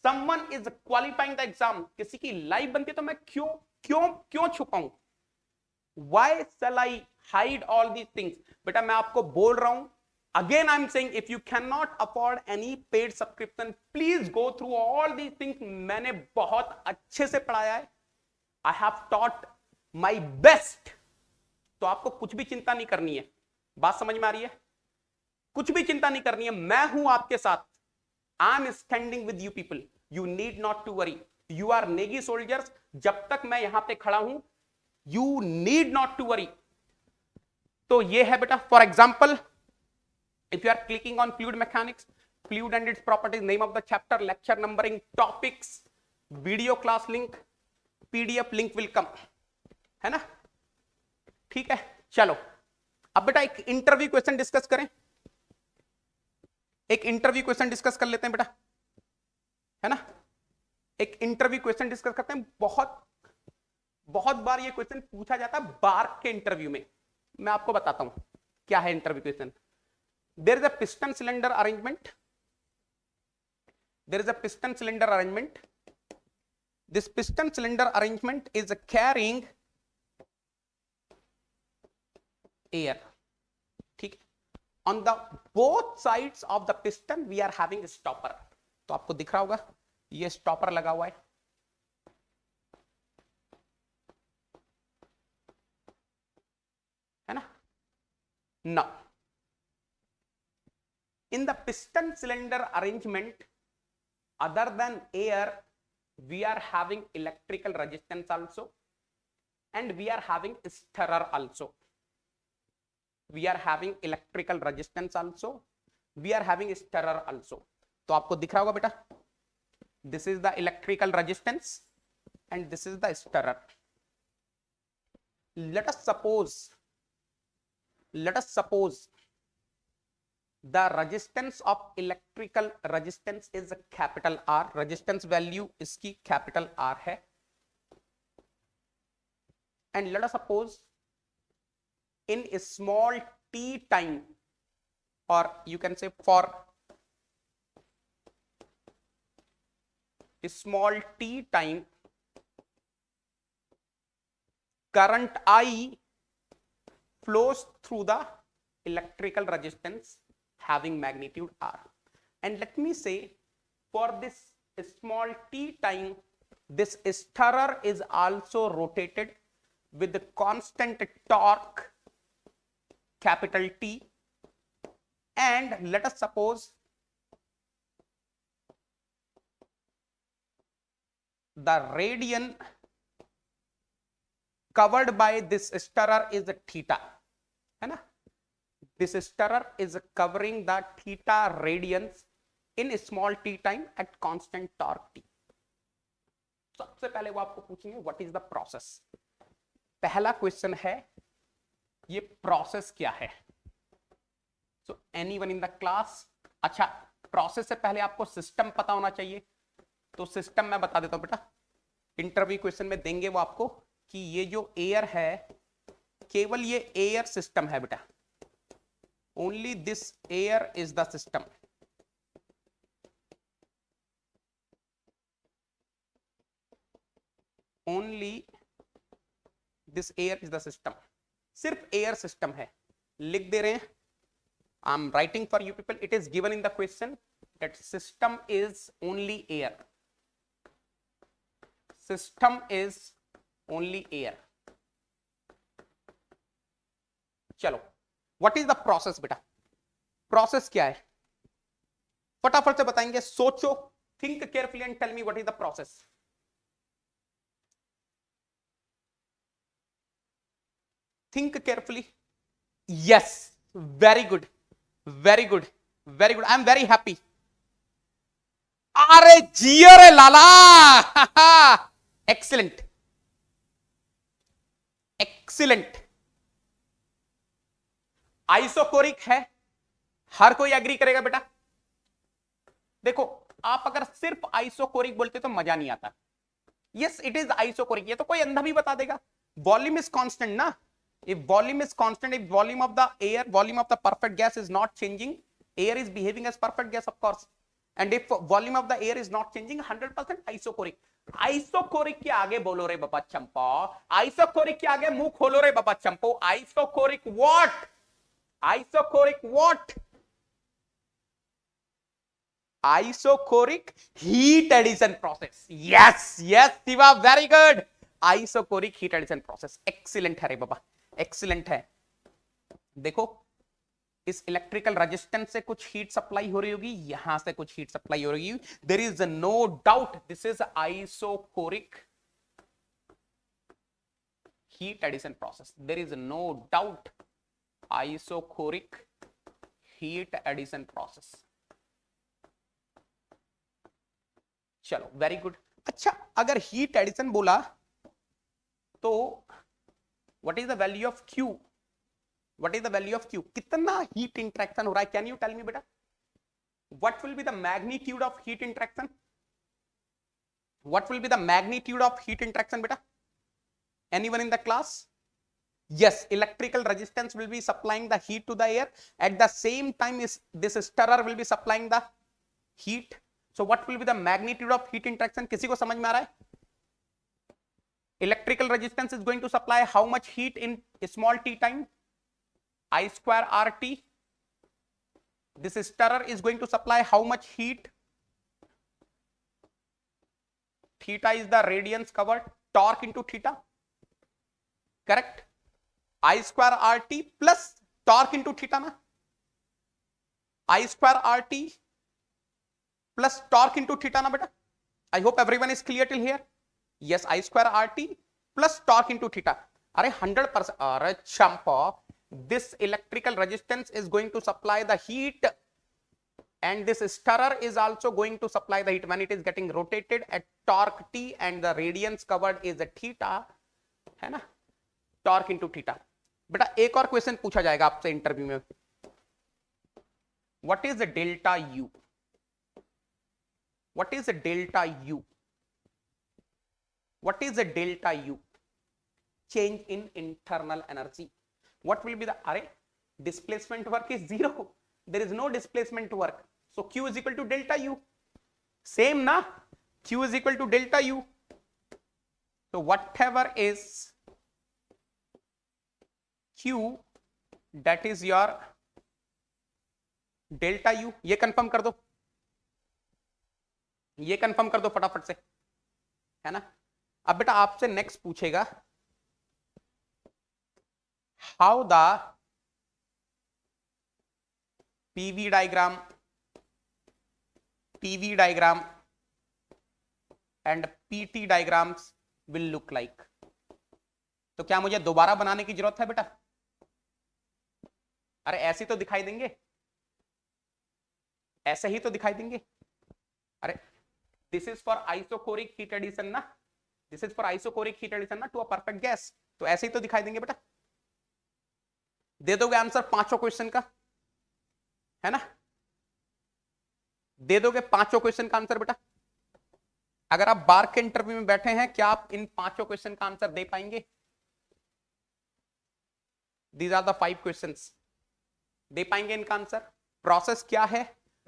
someone is qualifying the exam, किसी की लाइफ बनती है, तो मैं क्यों क्यों क्यों छुपाऊं, why shall I hide all these things. बेटा मैं आपको बोल रहा हूं, again I'm saying, if you cannot afford any paid subscription, please go through all these things. मैंने बहुत अच्छे से पढ़ाया है, I have taught my best. तो आपको कुछ भी चिंता नहीं करनी है. बात समझ में आ रही है? कुछ भी चिंता नहीं करनी है, मैं हूं आपके साथ. I am standing with you people. You need not to worry. You are Negi soldiers. जब तक मैं यहां पे खड़ा हूं, you need not to worry. तो ये है बेटा, for example, if you are clicking on fluid mechanics, fluid and its properties, name of the chapter, lecture numbering, topics, video class link, PDF link will come, है ना. ठीक है, चलो अब बेटा एक इंटरव्यू क्वेश्चन डिस्कस करें. एक इंटरव्यू क्वेश्चन डिस्कस कर लेते हैं बेटा, है ना. एक इंटरव्यू क्वेश्चन डिस्कस करते हैं. बहुत बार ये क्वेश्चन पूछा जाता है बार के इंटरव्यू में. मैं आपको बताता हूं क्या है interview question. There is a piston cylinder arrangement. There is a piston cylinder arrangement. This piston cylinder arrangement is carrying air. ठीक है. On the both sides of the piston we are having a stopper. तो आपको दिख रहा होगा ये stopper लगा हुआ है. है ना. Now in the piston cylinder arrangement, other than air, we are having electrical resistance also, and we are having stirrer also. We are having electrical resistance also, we are having stirrer also. तो आपको दिख रहा होगा बेटा, this is the electrical resistance and this is the stirrer. Let us suppose the resistance of electrical resistance is a capital R. resistance value इसकी capital R है. And let us suppose in a small t time, or you can say for a small t time, current I flows through the electrical resistance having magnitude R. And let me say, for this small t time, this stirrer is also rotated with the constant torque capital T, and let us suppose the radian covered by this stirrer is theta, है ना? This stirrer is covering the theta radians in small t time at constant torque T. सबसे पहले वो आपको पूछेंगे what is the process. पहला question है ये प्रोसेस क्या है. So anyone in the class. अच्छा, प्रोसेस से पहले आपको सिस्टम पता होना चाहिए. तो सिस्टम मैं बता देता हूं बेटा, इंटरव्यू क्वेश्चन में देंगे वो आपको कि ये जो एयर है केवल ये एयर सिस्टम है बेटा. Only this air is the system. Only this air is the system. सिर्फ एयर सिस्टम है. लिख दे रहे हैं, I am writing for you people. It is given in the question that system is only air. System is only air. चलो, what is the process बेटा. Process क्या है फटाफट से बताएंगे. सोचो, think carefully and tell me what is the process. Think carefully. Yes, very good, very good, very good. I am very happy. अरे जियो रे लाला. Excellent, excellent. आइसोकोरिक है, हर कोई एग्री करेगा बेटा. देखो, आप अगर सिर्फ आइसोकोरिक बोलते तो मजा नहीं आता. Yes, it is isochoric. ये तो कोई अंधा भी बता देगा. वॉल्यूम इज कांस्टेंट ना. If volume is constant, if volume of the air, volume of the perfect gas is not changing, air is behaving as perfect gas, of course. And if volume of the air is not changing, 100% isocoric. Isocoric के आगे बोलो रे बाबा चंपा. Isocoric के आगे मुंह खोलो रे बाबा चंपो. Isocoric what? Isocoric what? Isocoric heat addition process. Yes, yes, Shiva, very good. Isocoric heat addition process. Excellent है रे बाबा, एक्सीलेंट है. देखो, इस इलेक्ट्रिकल रेजिस्टेंस से कुछ हीट सप्लाई हो रही होगी, यहां से कुछ हीट सप्लाई हो रही होगी. There is no doubt this is isochoric heat addition process. There is no doubt isochoric heat addition process. चलो, वेरी गुड. अच्छा, अगर हीट एडिशन बोला तो what is the value of Q? What is the value of Q? कितना heat interaction हो रहा है? Can you tell me बेटा? What will be the magnitude of heat interaction? What will be the magnitude of heat interaction बेटा? Anyone in the class? Yes, electrical resistance will be supplying the heat to the air. At the same time, this stirrer will be supplying the heat. So what will be the magnitude of heat interaction? किसी को समझ में आ रहा है? Electrical resistance is going to supply how much heat in small t time? I square RT. This stirrer is going to supply how much heat? Theta is the radiance covered. Torque into theta. Correct? I square RT plus torque into theta na? I square RT plus torque into theta na beta? I hope everyone is clear till here. Yes, I square RT plus torque into theta. अरे 100%. अरे चंपा, this electrical resistance is going to supply the heat, and this stirrer is also going to supply the heat when it is getting rotated at torque T, and the radiance covered is a theta, है ना? Torque into theta. बेटा, एक और question पूछा जाएगा आपसे interview में. What is the delta U? What is the delta U? What is the delta U? Change in internal energy. What will be the array? Displacement work is 0. There is no displacement work. So Q is equal to delta U. Same na? Q is equal to delta U. So whatever is Q that is your delta U. ये confirm कर दो, ये confirm कर दो फटाफट से, है ना। अब बेटा आपसे नेक्स्ट पूछेगा how the PV diagram, TV diagram and PT diagrams will look like. तो क्या मुझे दोबारा बनाने की जरूरत है बेटा? अरे ऐसे तो दिखाई देंगे, ऐसे ही तो दिखाई देंगे। अरे this is for isochoric heat addition ना, this is for isochoric heat addition ना टू अ परफेक्ट गैस, तो ऐसे ही तो दिखाई देंगे बेटा। दे दोगे आंसर पांचों क्वेश्चन का, है ना? दे दोगे पांचों क्वेश्चन का आंसर बेटा? अगर आप बार के इंटरव्यू में बैठे हैं, क्या आप इन पांचों क्वेश्चन का आंसर दे पाएंगे? दीज आर द 5 क्वेश्चंस, दे पाएंगे इनका आंसर? प्रोसेस क्या है?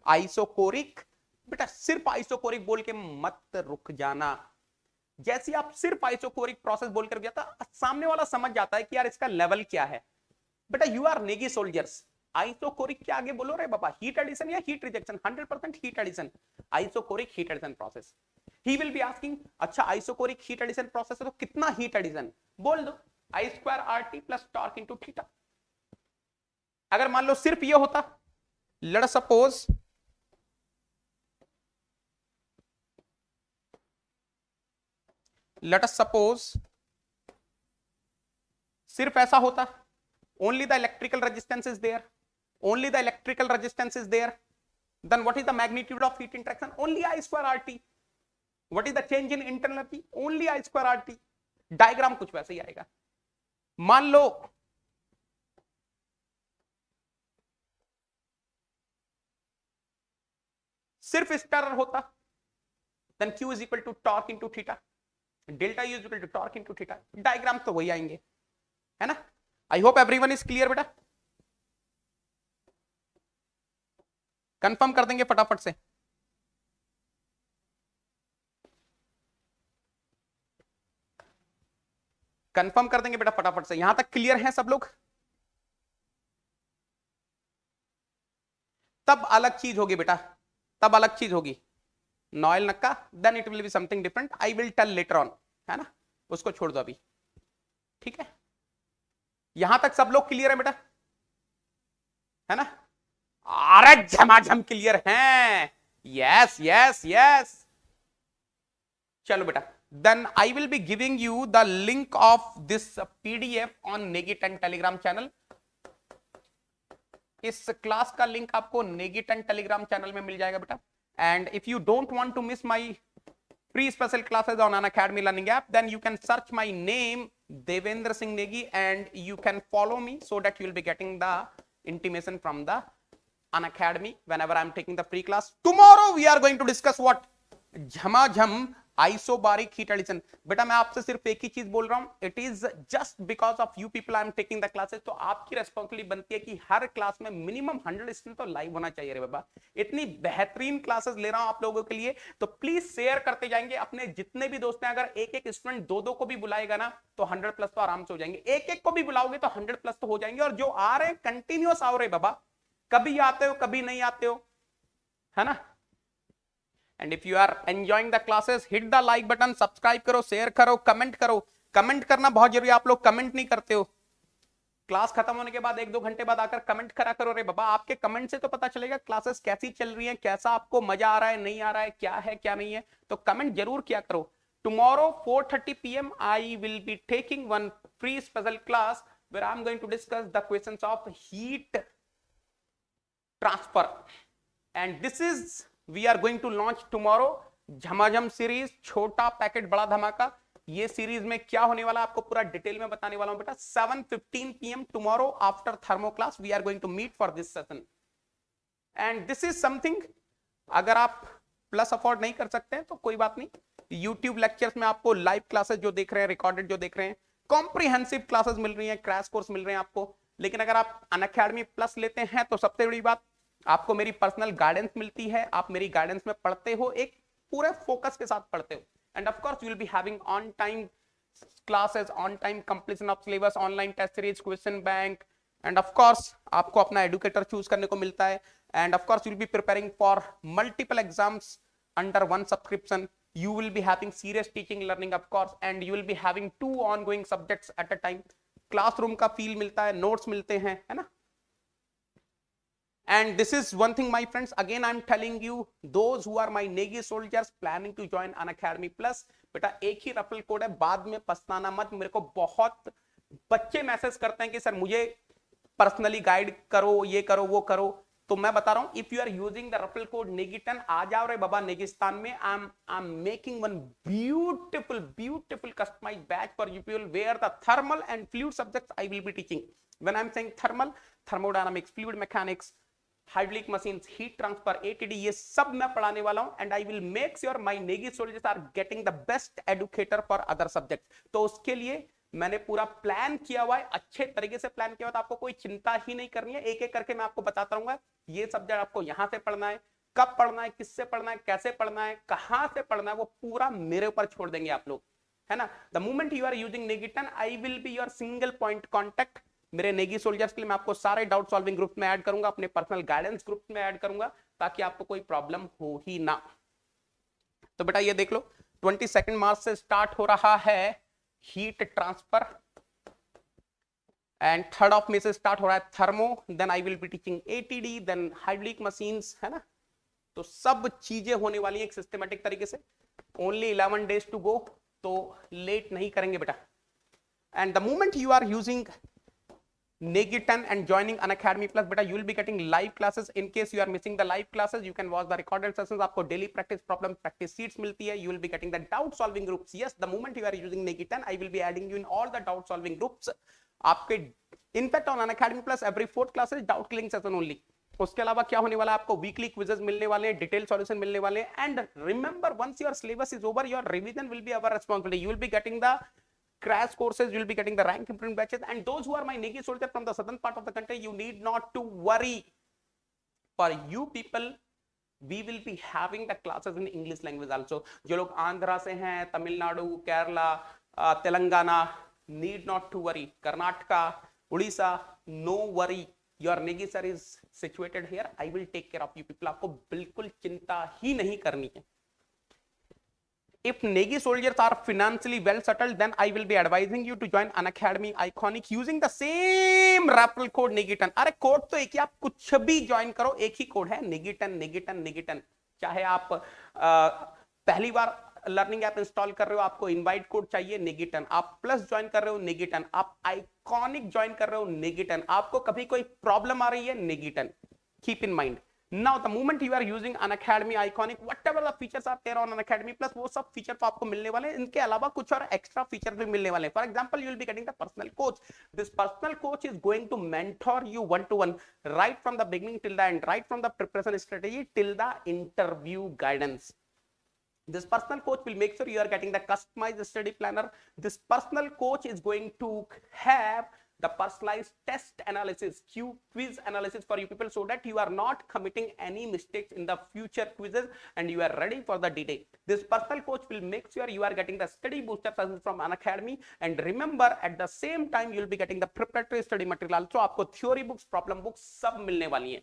आइसोकोरिक। बेटा सिर्फ आइसोकोरिक बोल के मत रुक जाना। जैसे आप सिर्फ आइसोकोरिक प्रोसेस बोल कर जाता, सामने वाला समझ जाता है कि यार इसका लेवल क्या है। बेटा you are Negi soldiers, isochoric के आगे बोलो रे बाबा हीट एडिशन या heat rejection, 100% heat addition, isochoric heat addition process. He will be asking अच्छा आइसोकोरिक हीट एडिशन प्रोसेस है तो कितना हीट एडिशन? बोल दो I square R T plus torque into theta. अगर मान लो सिर्फ ये होता, लेट सपोज सिर्फ ऐसा होता, only the electrical resistance is there, only the electrical resistance is there, then what is the magnitude of heat interaction? Only I square RT. What is the change in internal energy? Only I square RT. Diagram कुछ वैसे ही आएगा। मान लो सिर्फ star होता, then Q is equal to torque into theta, delta U is equal to torque into theta, diagram तो वही आएंगे, है ना। I hope everyone is clear बेटा, कंफर्म कर देंगे फटाफट से। कंफर्म कर देंगे बेटा फटाफट से। यहां तक क्लियर है सब लोग? तब अलग चीज होगी बेटा, तब अलग चीज होगी। नॉयल नक्का, then it will be something different, I will tell later on, है ना। उसको छोड़ दो अभी, ठीक है। यहां तक सब लोग क्लियर है बेटा, है ना? अरे झमाझम क्लियर हैं, यस यस यस। चलो बेटा, then I will be giving you the link of this PDF on Negiton Telegram channel. इस क्लास का लिंक आपको नेगिटन टेलीग्राम चैनल में मिल जाएगा बेटा। And if you don't want to miss my free special classes on Unacademy learning app, then you can search my name Devendra Singh Negi and you can follow me so that you will be getting the intimation from the Unacademy whenever I am taking the free class. Tomorrow we are going to discuss what? झमाझम isobaric heat addition. बेटा मैं आपसे सिर्फ एक ही चीज बोल रहा हूं, it is just because of you people I am taking the classes. तो आपकी रेस्पॉन्सिबिलिटी बनती है कि हर क्लास में मिनिमम 100 स्टूडेंट तो लाइव होना चाहिए रे बाबा। इतनी बेहतरीन क्लासेस ले रहा हूं आप लोगों के लिए, तो प्लीज शेयर करते जाएंगे अपने जितने भी दोस्त हैं। अगर एक एक स्टूडेंट दो को भी बुलाएगा ना तो 100+ तो आराम से हो जाएंगे। एक एक को भी बुलाओगे तो 100+ तो हो जाएंगे। और जो आ रहे कंटिन्यूअस आओ रे बाबा, कभी आते हो कभी नहीं आते हो, है ना। And if you are enjoying the classes, hit the like button, subscribe करो, शेयर करो, कमेंट करो। कमेंट करना बहुत जरूरी है, आप लोग कमेंट नहीं करते हो। क्लास खत्म होने के बाद 1-2 घंटे बाद आकर कमेंट करा करो रे बाबा। आपके कमेंट से तो पता चलेगा क्लासेस कैसी चल रही हैं, कैसा आपको मजा आ रहा है, नहीं आ रहा है, क्या है क्या नहीं है। तो कमेंट जरूर किया करो। Tomorrow 4:30 PM I will be taking one free special class where I am going to discuss the questions of heat transfer, and this is we are going to launch tomorrow झमाझम series, छोटा packet बड़ा धमाका। ये series में क्या होने वाला आपको पूरा डिटेल में बताने वाला हूं बेटा। 7:15 PM tomorrow after thermo class we are going to meet for this session. And this is something, अगर आप प्लस अफोर्ड नहीं कर सकते हैं तो कोई बात नहीं, यूट्यूब लेक्चर्स में आपको लाइव क्लासेस जो देख रहे हैं, रिकॉर्डेड जो देख रहे हैं, कॉम्प्रिहेंसिव क्लासेस मिल रही हैं, क्रैश कोर्स मिल रहे हैं आपको। लेकिन अगर आप अनअकैडमी प्लस लेते हैं तो सबसे बड़ी बात, आपको मेरी पर्सनल गाइडेंस मिलती है। आप मेरी गाइडेंस में पढ़ते हो, एक पूरे फोकस के साथ पढ़ते हो। And of course you will be having on time classes, on time completion of syllabus, online test series, question bank and of course आपको अपना एडुकेटर चूज करने को मिलता है, and of course you will be preparing for multiple exams under one subscription. You will be having serious teaching learning of course, and you will be having 2 ongoing subjects at a time. Classroom का feel मिलता है, notes मिलते हैं, है ना. And this is one thing my friends, again I'm telling you, those who are my Negi soldiers planning to join Unacademy Plus, बेटा एक ही referral code है, बाद में पछताना मत. मेरे को बहुत बच्चे मैसेज करते हैं कि सर मुझे पर्सनली गाइड करो, ये करो वो करो. तो मैं बता रहा हूं, if you are using the referral code नेगी10, आ जाओ रे बाबा नेगिस्तान में. I am making one beautiful customized batch for you people where the thermal and fluid subjects I will be teaching. When I am saying thermal, thermodynamics, fluid mechanics, hydraulic machines, heat transfer, ATD, ये सब मैं पढ़ाने वाला हूं. And I will make sure my Negi soldiers are getting the best educator for other subject. तो उसके लिए मैंने पूरा प्लान किया हुआ है, अच्छे तरीके से प्लान किया हुआ है. तो आपको कोई चिंता ही नहीं करनी है. एक एक करके मैं आपको बताता रहूंगा, ये सब्जेक्ट आपको यहां से पढ़ना है, कब पढ़ना है, किससे पढ़ना है, कैसे पढ़ना है, कहां से पढ़ना है, वो पूरा मेरे ऊपर छोड़ देंगे आप लोग, है ना. The moment you are using नेगी10, I will be your single point contact. मेरे नेगी सोल्जर्स के लिए मैं आपको सारे डाउट सॉल्विंग ग्रुप में ऐड करूंगा, अपने पर्सनल गाइडेंस ग्रुप में ऐड करूंगा, ताकि आपको कोई प्रॉब्लम हो ही ना. तो बेटा ये देख लो, 22 मार्च से स्टार्ट हो रहा है हीट ट्रांसफर, एंड 3 मई से स्टार्ट हो रहा है thermo. Then I will be teaching ATD, then hydraulic machines, है ना. तो सब चीजें होने वाली हैं एक सिस्टमेटिक तरीके से. ओनली 11 days टू गो, तो लेट नहीं करेंगे बेटा. And the moment you are using Negi10 and joining Unacademy Plus, beta you will be getting live classes. In case you are missing the live classes, you can watch the recorded sessions. आपको daily practice problem practice sheets मिलती है. You will be getting the doubt solving groups. Yes, the moment you are using Negi10, I will be adding you in all the doubt solving groups. आपके in fact on Unacademy Plus every 4th class is doubt clearing session only. उसके अलावा क्या होने वाला है, आपको weekly quizzes मिलने वाले हैं, डिटेल सॉल्यूशन मिलने वाले हैं. And remember, once your syllabus is over, your revision will be our responsibility. You will be getting the crash courses, you will be getting the rank improvement batches. And those who are my Negi soldier from the southern part of the country, you need not to worry. For you people, we will be having the classes in English language also. जो लोग आंध्रा से हैं, Tamil Nadu, Kerala, Telangana, need not to worry. Karnataka, Orissa, no worry. Your Negi sir is situated here. I will take care of you people. आपको बिल्कुल चिंता ही नहीं करनी है. If Negi soldiers are financially well settled, then I will be advising you to join Unacademy Iconic using the same referral code Negi10. अरे code तो एक ही, आप कुछ भी ज्वाइन करो, एक ही कोड है Negi10, Negi10, Negi10. चाहे आप पहली बार लर्निंग ऐप इंस्टॉल कर रहे हो, आपको इनवाइट कोड चाहिए Negi10. आप प्लस ज्वाइन कर रहे हो Negi10, आप आइकॉनिक ज्वाइन कर रहे हो Negi10, आपको कभी कोई प्रॉब्लम आ रही है Negi10. Keep in mind. Now the moment you are using Unacademy Iconic, whatever the features are there on Unacademy Plus, वो सब फीचर तो आपको मिलने वाले हैं. इनके अलावा कुछ और एक्स्ट्रा फीचर भी मिलने वाले हैं. For example, you will be getting the personal coach. This personal coach is going to mentor you one to one right from the beginning till the end, right from the preparation strategy till the interview guidance. This personal coach will make sure you are getting the customized study planner. This personal coach is going to have the personalized test analysis, quiz analysis for you people, so that you are not committing any mistakes in the future quizzes and you are ready for the D-Day. This personal coach will make sure you are getting the study booster sessions from Unacademy, and remember at the same time you will be getting the preparatory study material also. आपको theory books, problem books सब मिलने वाली हैं.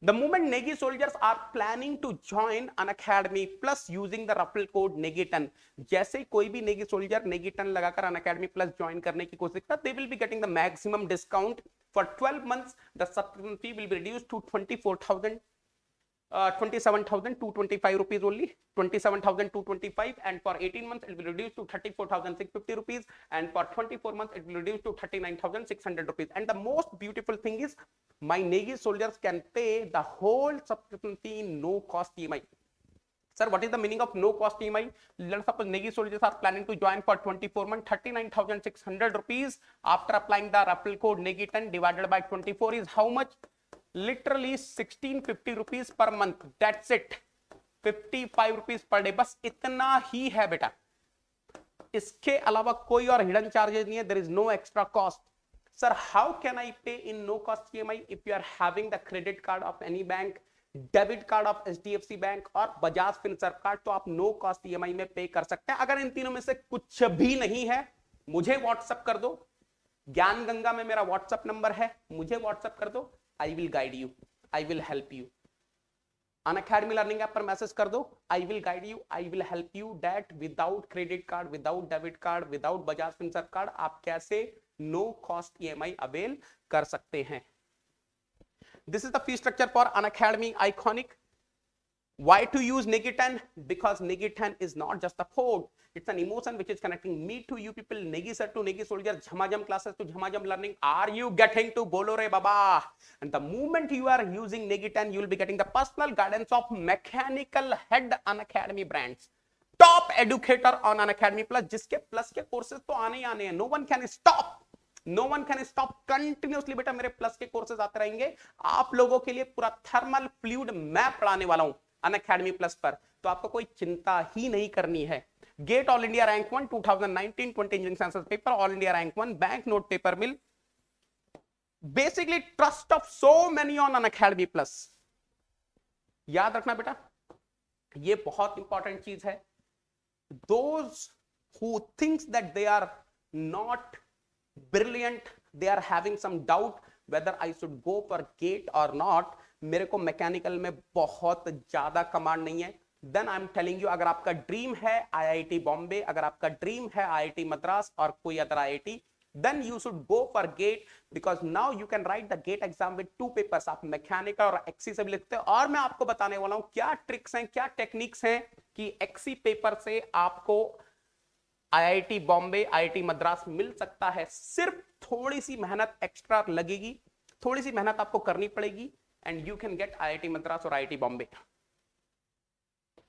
The moment Negi soldiers are planning to join Unacademy Plus using the referral code Negi10, जैसे कोई भी Negi soldier Negi10 लगाकर Unacademy Plus join करने की कोशिश करता, they will be getting the maximum discount. For 12 months, the subscription fee will be reduced to 27,225 rupees only, 27,225, and for 18 months it will reduce to 34,650 rupees, and for 24 months it will reduce to 39,600 rupees. And the most beautiful thing is, my Negi soldiers can pay the whole subscription fee in no cost EMI. Sir, what is the meaning of no cost EMI? Let's suppose Negi soldiers are planning to join for 24 months, 39,600 rupees. After applying the referral code Negi10 divided by 24 is how much? Literally 1650 rupees per month. That's it. 55 rupees per day. बस इतना ही है बेटा. इसके अलावा कोई और hidden charges नहीं है. There is no extra cost. Sir, how can I pay in no cost EMI? If you are having the credit card of any bank, debit card of HDFC bank और Bajaj Finserv card, तो आप no cost EMI में पे कर सकते हैं. अगर इन तीनों में से कुछ भी नहीं है, मुझे व्हाट्सएप कर दो, ज्ञान गंगा में मेरा व्हाट्सएप नंबर है, मुझे व्हाट्सएप कर दो, I will guide you, I will help you. Unacademy learning app पर मैसेज कर दो, I will guide you, I will help you that without credit card, without debit card, without Bajaj Finserv card आप कैसे no cost EMI avail कर सकते हैं। This is the fee structure for Unacademy iconic. Why to use Negi 10? Because Negi 10 is not just a code, it's an emotion which is connecting me to you people, Negi sir to Negi soldier, Jhamajam classes to Jhamajam learning. Are you getting to bolo re baba? And the moment you are using Negi 10, you will be getting the personal guidance of mechanical head Unacademy brands, top educator on Unacademy Plus, जिसके plus के courses तो आने ही आने हैं। No one can stop, no one can stop, continuously बेटा मेरे plus के कोर्सेज आते रहेंगे। आप लोगों के लिए पूरा थर्मल फ्लूइड मैं पढ़ाने वाला हूं अनअकैडमी प्लस पर, तो आपको कोई चिंता ही नहीं करनी है। GATE all India rank 1 2019 20 engineering sciences paper, all India rank 1 bank note paper मिल, basically trust of so many on Unacademy plus. याद रखना बेटा, ये बहुत इंपॉर्टेंट चीज है। Those who thinks that they are not brilliant, they are having some doubt whether I should go for GATE or not, मेरे को मैकेनिकल में बहुत ज्यादा कमांड नहीं है, then I am telling you, अगर आपका ड्रीम है आईआईटी बॉम्बे, अगर आपका ड्रीम है आईआईटी मद्रास और कोई other IIT, then you should go for GATE because now you can write the GATE exam with 2 papers, आप मैकेनिकल और एक्सी से भी लिखते हैं। और मैं आपको बताने वाला हूं क्या ट्रिक्स हैं, क्या टेक्निक्स हैं कि एक्सी पेपर से आपको आईआईटी बॉम्बे, आईआईटी मद्रास मिल सकता है। सिर्फ थोड़ी सी मेहनत एक्स्ट्रा लगेगी, थोड़ी सी मेहनत आपको करनी पड़ेगी, and you can get IIT Madras और IIT Bombay.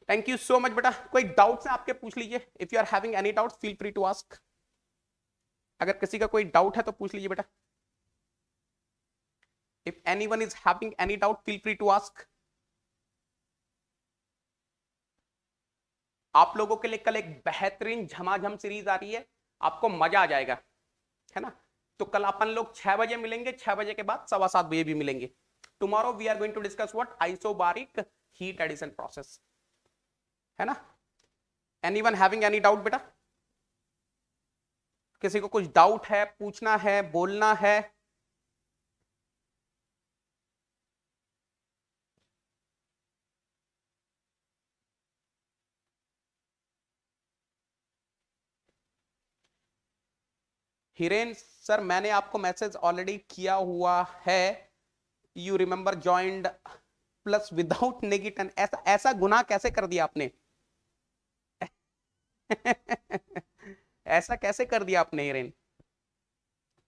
Thank you so much बेटा। कोई डाउट्स हैं आपके पूछ लीजिए, if you are having any doubts feel free to ask. अगर किसी का कोई डाउट है तो पूछ लीजिए बेटा। If anyone is having any doubt feel free to ask. आप लोगों के लिए कल एक बेहतरीन झमाझम सीरीज आ रही है, आपको मजा आ जाएगा, है ना। तो कल अपन लोग 6 बजे मिलेंगे, 6 बजे के बाद 7:15 बजे भी मिलेंगे। Tomorrow we are going to discuss what isobaric heat addition process, है ना। एनीवन हैविंग एनी डाउट बेटा? किसी को कुछ डाउट है, पूछना है, बोलना है? हिरेन सर मैंने आपको मैसेज ऑलरेडी किया हुआ है, you remember joined plus without negative. ऐसा गुनाह कैसे कर दिया आपने? ऐसा कैसे कर दिया आपने हिरेन?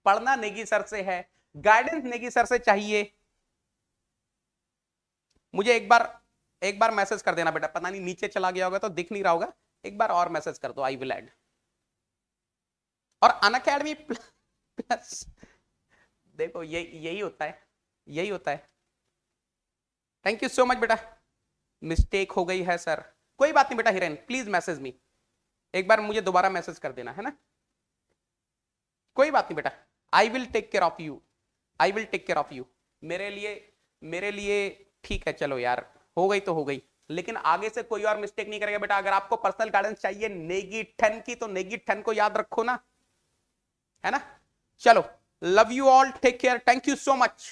पढ़ना नेगी सर से है, गाइडेंस नेगी सर से चाहिए। मुझे एक बार मैसेज कर देना बेटा, पता नहीं नीचे चला गया होगा तो दिख नहीं रहा होगा, एक बार और मैसेज कर दो, आई विल ऐड। और अनअकैडमी प्लस देखो यही होता है, यही होता है। थैंक यू सो मच बेटा। मिस्टेक हो गई है सर, कोई बात नहीं बेटा। हिरेन प्लीज मैसेज मी, एक बार मुझे दोबारा मैसेज कर देना, है ना। कोई बात नहीं बेटा, I will take care of you, I will take care of you. मेरे लिए ठीक है, चलो यार हो गई तो हो गई, लेकिन आगे से कोई और मिस्टेक नहीं करेगा बेटा। अगर आपको पर्सनल गाइडेंस चाहिए नेगी 10 की, तो नेगी 10 को याद रखो ना, है ना। चलो, love you all, take care, thank you so much.